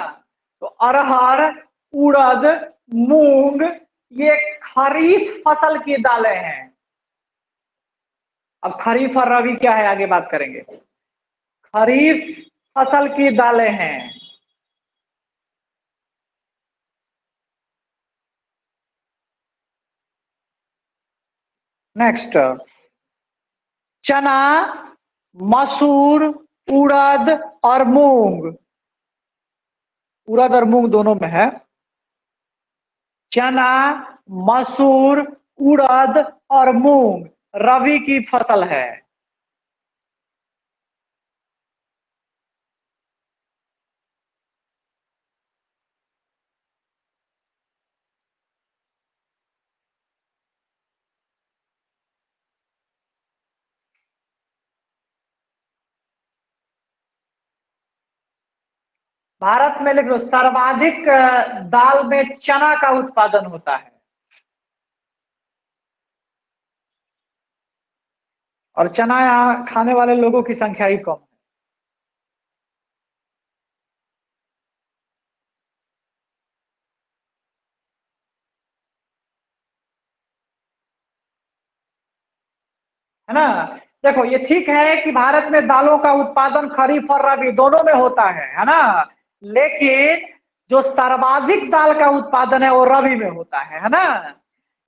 तो अरहर, उड़द, मूंग ये खरीफ फसल की दालें हैं। अब खरीफ और रबी क्या है आगे बात करेंगे। खरीफ फसल की दालें हैं। नेक्स्ट, चना, मसूर, उड़द और मूंग, उड़द और मूंग दोनों में है। चना, मसूर, उड़द और मूंग रबी की फसल है। भारत में लिख लो सर्वाधिक दाल में चना का उत्पादन होता है, और चना यहाँ खाने वाले लोगों की संख्या ही कम है ना। देखो ये ठीक है कि भारत में दालों का उत्पादन खरीफ और रबी दोनों में होता है ना, लेकिन जो सर्वाधिक दाल का उत्पादन है वो रबी में होता है ना।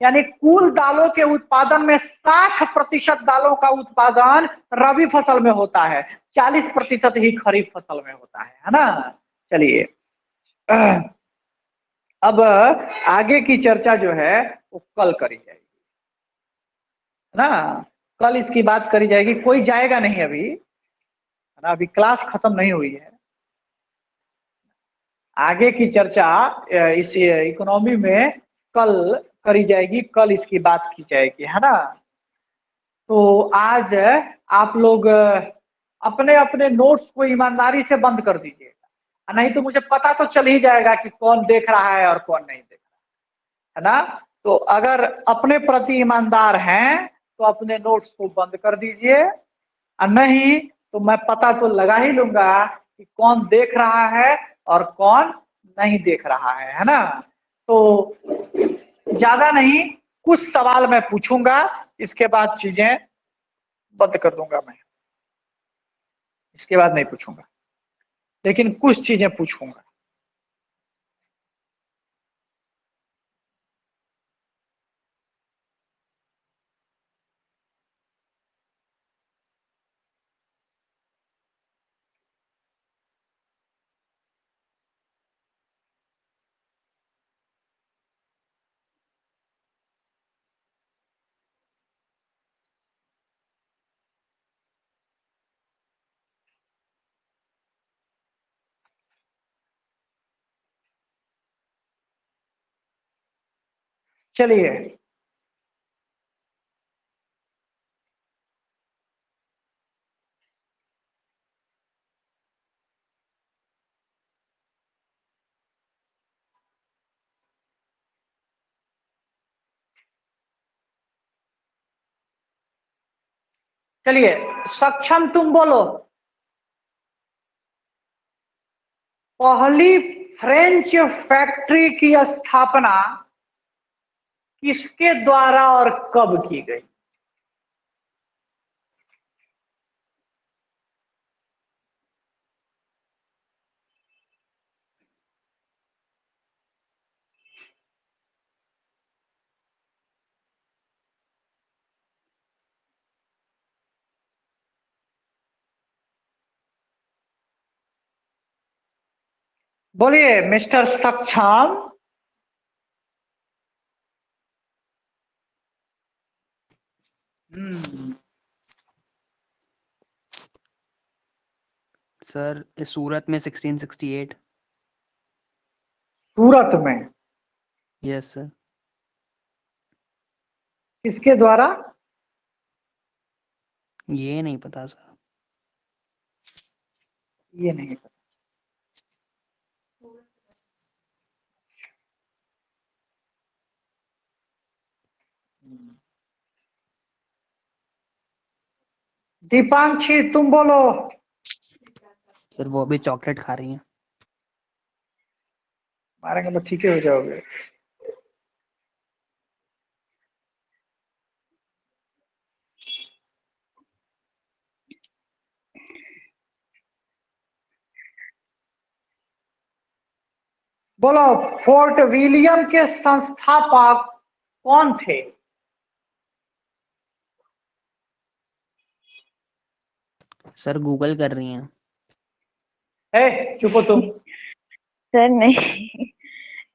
यानी कुल दालों के उत्पादन में 60% दालों का उत्पादन रबी फसल में होता है, 40% ही खरीफ फसल में होता है ना। चलिए अब आगे की चर्चा जो है वो कल करी जाएगी, है ना। कल इसकी बात करी जाएगी, कोई जाएगा नहीं अभी, है ना, अभी क्लास खत्म नहीं हुई है। आगे की चर्चा इस इकोनॉमी में कल करी जाएगी, कल इसकी बात की जाएगी, है ना। तो आज आप लोग अपने अपने नोट्स को ईमानदारी से बंद कर दीजिएगा, नहीं तो मुझे पता तो चल ही जाएगा कि कौन देख रहा है और कौन नहीं देख रहा है ना। तो अगर अपने प्रति ईमानदार हैं तो अपने नोट्स को बंद कर दीजिए, और नहीं तो मैं पता तो लगा ही लूंगा कि कौन देख रहा है और कौन नहीं देख रहा है ना। तो ज्यादा नहीं, कुछ सवाल मैं पूछूंगा, इसके बाद चीजें बंद कर दूंगा मैं, इसके बाद नहीं पूछूंगा, लेकिन कुछ चीजें पूछूंगा। चलिए चलिए, सक्षम तुम बोलो। पहली फ्रेंच फैक्ट्री की स्थापना किसके द्वारा और कब की गई? बोलिए मिस्टर सक्षम। सर सूरत में 1668। सूरत में? Yes sir. किसके द्वारा? ये नहीं पता सर। ये नहीं पता। दीपांशी तुम बोलो। सर वो अभी चॉकलेट खा रही हैं। मारेंगे तो ठीक हो जाओगे। बोलो फोर्ट विलियम के संस्थापक कौन थे? सर गूगल कर रही हैं। चुप हो तुम। सर नहीं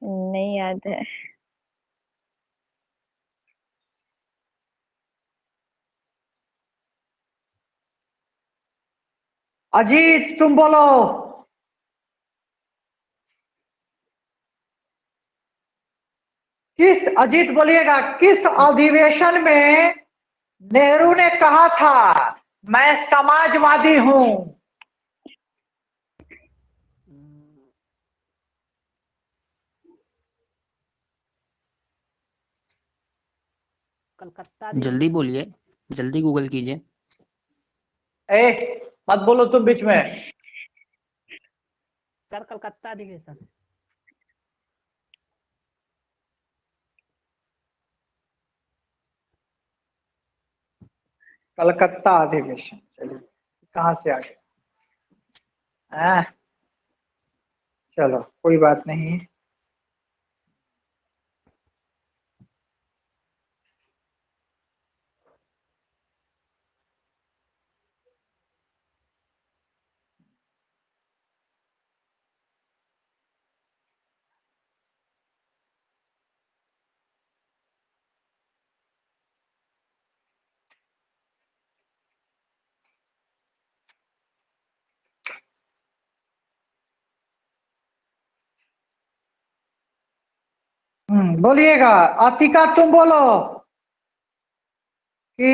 नहीं याद है। अजीत तुम बोलो। किस, अजीत बोलिएगा, किस अधिवेशन में नेहरू ने कहा था मैं समाजवादी हूं? कलकत्ता। जल्दी बोलिए, जल्दी गूगल कीजिए। मत बोलो तुम बीच में। सर कलकत्ता अधिवेशन। कलकत्ता अधिवेशन, चलिए कहां से आ गया? चलो कोई बात नहीं। बोलिएगा। अतिका तुम बोलो कि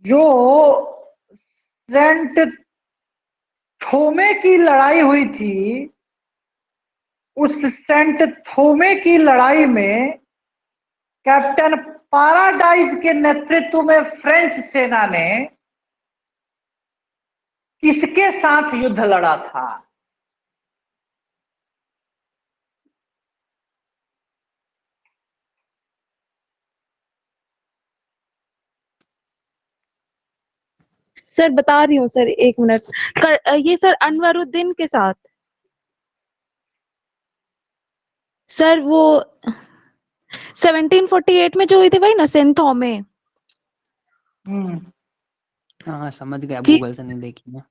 जो सेंट थोमे की लड़ाई हुई थी, उस सेंट थोमे की लड़ाई में कैप्टन पाराडाइज के नेतृत्व में फ्रेंच सेना ने किसके साथ युद्ध लड़ा था? सर बता रही हूँ सर, 1 मिनट। ये सर अनवरुद्दीन के साथ। सर वो 1748 में जो हुई थी वही ना, सेंट थॉमे। हाँ समझ गया, जी। गूगल से नहीं देखी मैं।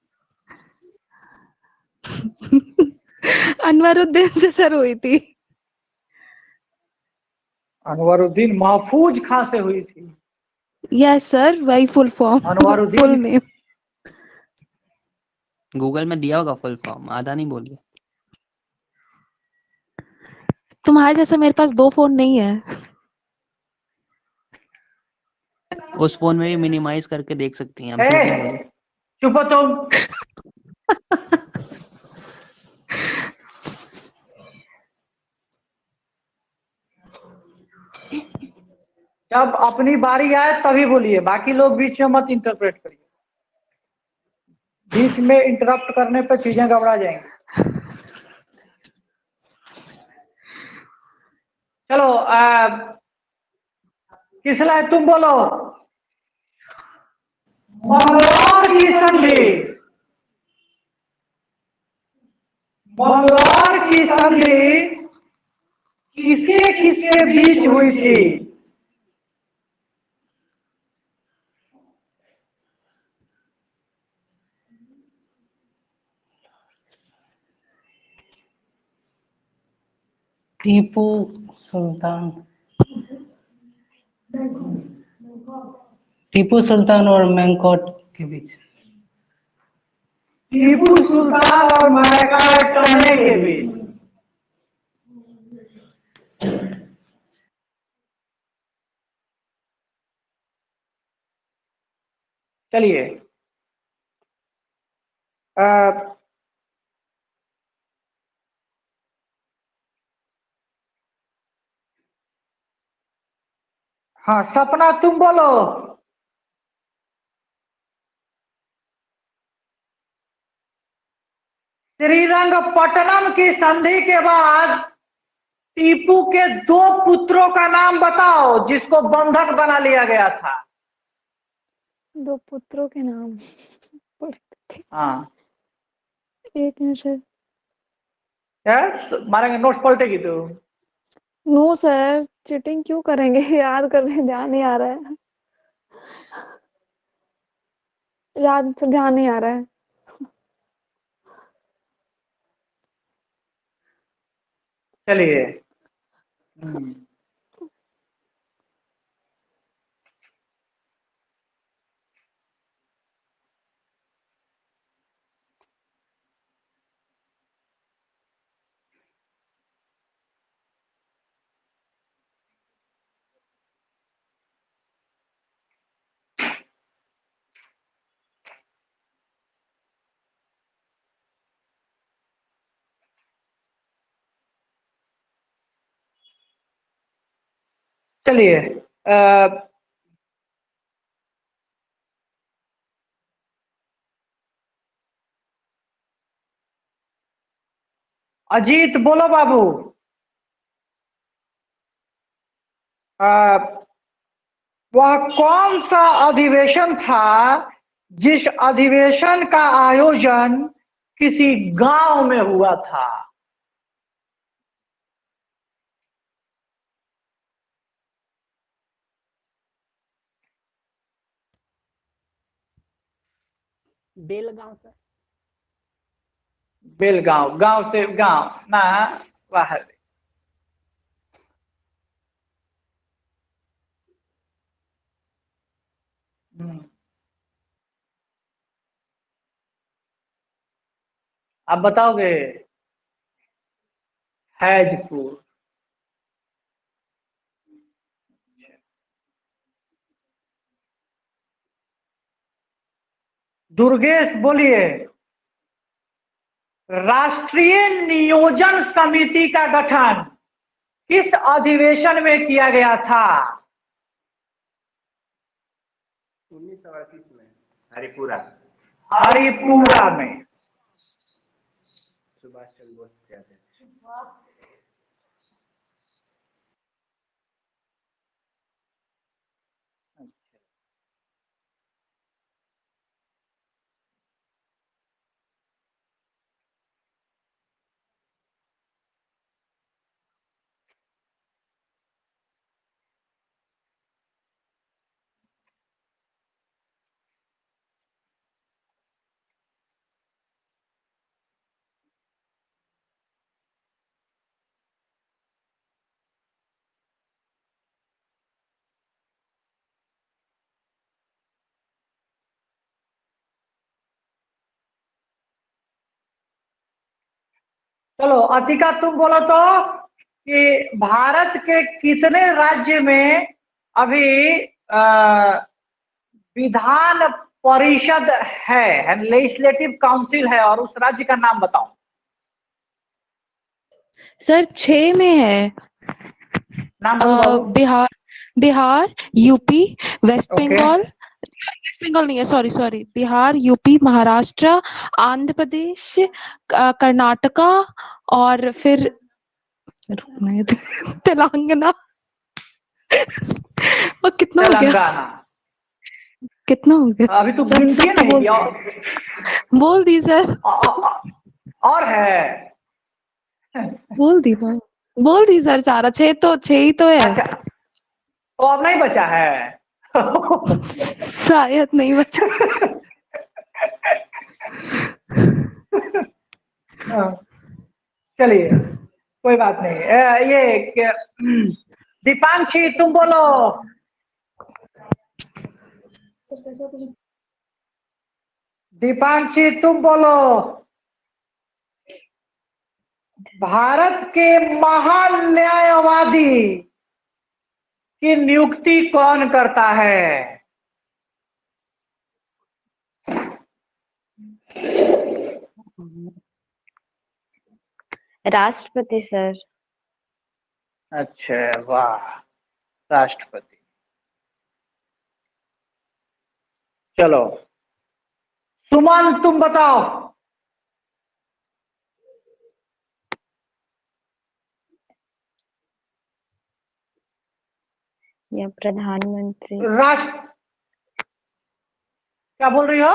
अनवरुद्दीन से सर हुई थी। अनवरुद्दीन महफूज खां से हुई थी। यस सर, वही full form, full Anwaruddin name. Google में दिया होगा फुल फॉर्म, आधा नहीं बोलिए। तुम्हारे जैसा मेरे पास 2 फोन नहीं है। उस फोन में भी मिनिमाइज करके देख सकती हैं, हम झूठ नहीं बोले। चुप हो तुम। जब अपनी बारी आए तभी बोलिए, बाकी लोग बीच में मत इंटरप्रेट करिए। बीच में इंटरप्ट करने पे चीजें गड़बड़ा जाएंगी। चलो किसला तुम बोलो। मंगलवार की संधि, मंगलवार की संधि किसके किसके बीच हुई थी? टीपू सुल्तान, टीपू सुल्तान और मैंकोट के बीच। टीपू सुल्तान और मैकाट कहने के बीच। चलिए, हाँ सपना तुम बोलो। श्रीरंगपट्टनम की संधि के बाद टीपू के दो पुत्रों का नाम बताओ जिसको बंधक बना लिया गया था। दो पुत्रों के नाम। हाँ, एक मिनट सर। क्या मारेंगे, नोट्स पलटेगी तू? नो सर, चीटिंग क्यों करेंगे? याद कर रहे हैं, ध्यान नहीं आ रहा है। याद से ध्यान नहीं आ रहा है। चलिए, चलिए, अजीत बोलो बाबू। वह कौन सा अधिवेशन था जिस अधिवेशन का आयोजन किसी गांव में हुआ था? बेलगांव सर। बेलगांव, गांव से गांव ना बाहर। आप बताओगे? हैजपुर। दुर्गेश बोलिए। राष्ट्रीय नियोजन समिति का गठन किस अधिवेशन में किया गया था? 1938 में हरिपुरा। हरिपुरा में। सुभाष चंद्र बोस के अध्यक्ष। चलो अतिका तुम बोलो तो कि भारत के कितने राज्य में अभी विधान परिषद है, लेजिस्लेटिव काउंसिल है, और उस राज्य का नाम बताओ। सर 6 में है। नाम बोलो बाबू। Bihar, UP, west okay. Bengal, west Bengal नहीं है, सॉरी, बिहार, यूपी, महाराष्ट्र, आंध्र प्रदेश, कर्नाटका और फिर तेलंगाना। और कितना हो गया? तेलंगाना। कितना हो गया? अभी तो गिनती नहीं किया। बोल दी सर। और है? बोल दी सर, सारा 6 ही तो है। अच्छा, तो अब नहीं बचा है? शायद नहीं बचा। चलिए, कोई बात नहीं। दीपांशी तुम बोलो। दीपांशी तुम बोलो। भारत के महान न्यायवादी की नियुक्ति कौन करता है? राष्ट्रपति सर। अच्छा, वाह, राष्ट्रपति। चलो सुमन तुम बताओ। या प्रधानमंत्री। क्या बोल रही हो?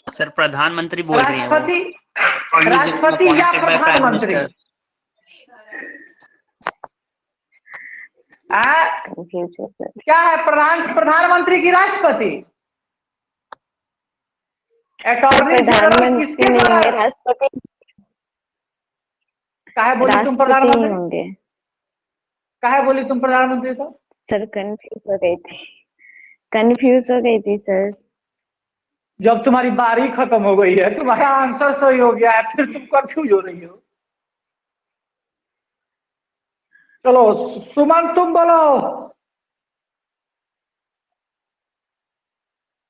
सर प्रधानमंत्री बोल रही हैं वो। राष्ट्रपति या प्रधानमंत्री? क्या है, प्रधानमंत्री की राष्ट्रपति? अटॉर्नी जनरल किसके द्वारा? राष्ट्रपति। काहे बोली तुम प्रधानमंत्री होंगे? काहे बोली तुम प्रधानमंत्री तो? सर कंफ्यूज हो गई थी सर। जब तुम्हारी बारी खत्म हो गई है, तुम्हारा आंसर सही हो गया है, फिर तुम कंफ्यूज हो रही हो। चलो सुमन तुम बोलो।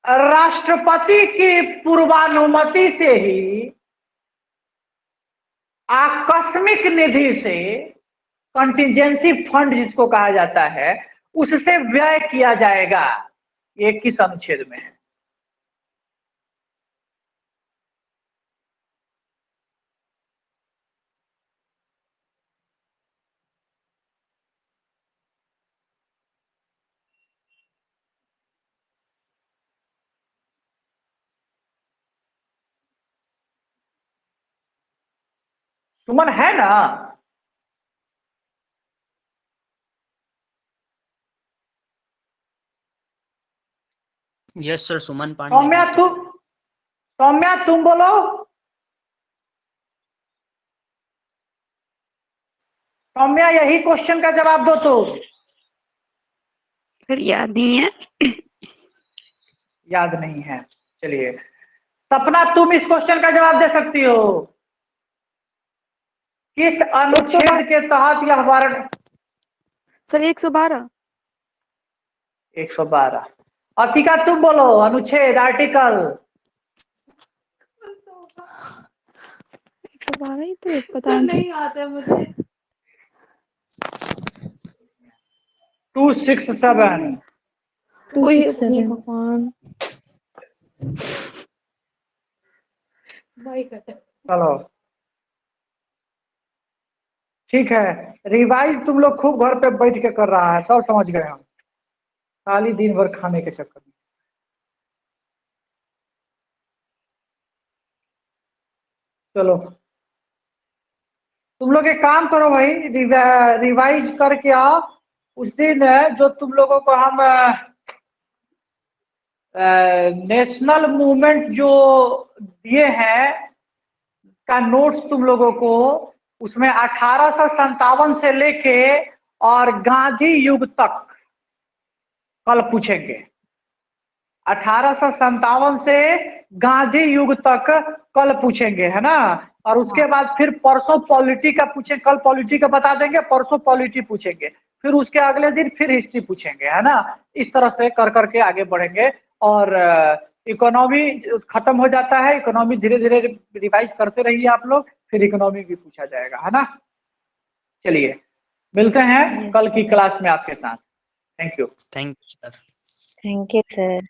राष्ट्रपति की पूर्वानुमति से ही आकस्मिक निधि से, कंटिजेंसी फंड जिसको कहा जाता है, उससे व्यय किया जाएगा। ये किस अनुच्छेद में है? सुमन है ना? यस सर, सुमन पांडे। सौम्या तुम बोलो। सौम्या यही क्वेश्चन का जवाब दो तो। सर याद नहीं है। याद नहीं है, चलिए। सपना तुम इस क्वेश्चन का जवाब दे सकती हो। किस अनुच्छेद के तहत यह वारंट? सर 112। 112। अतिका तुम बोलो, अनुच्छेद, आर्टिकल। 112 ही तो पता नहीं आता मुझे। 267। 267। भगवान। चलो ठीक है, रिवाइज तुम लोग खूब घर पे बैठ के कर रहा है, सब समझ गए हम, खाली दिन भर खाने के चक्कर में। चलो तुम लोग एक काम करो भाई, रिवाइज करके आओ। उस दिन जो तुम लोगों को हम नेशनल मूवमेंट जो दिए हैं का नोट्स तुम लोगों को, उसमें 1857 से लेके और गांधी युग तक कल पूछेंगे। 1857 से गांधी युग तक कल पूछेंगे, है ना? और उसके बाद फिर परसों पॉलिटी का पूछेंगे। कल पॉलिटी का बता देंगे, परसों पॉलिटी पूछेंगे, फिर उसके अगले दिन फिर हिस्ट्री पूछेंगे, है ना? इस तरह से कर करके आगे बढ़ेंगे। और इकोनॉमी खत्म हो जाता है, इकोनॉमी धीरे धीरे रिवाइज करते रहिए आप लोग, फिर इकोनॉमी भी पूछा जाएगा, है ना? चलिए मिलते हैं कल की क्लास में आपके साथ। Thank you. Thank you sir. Thank you sir.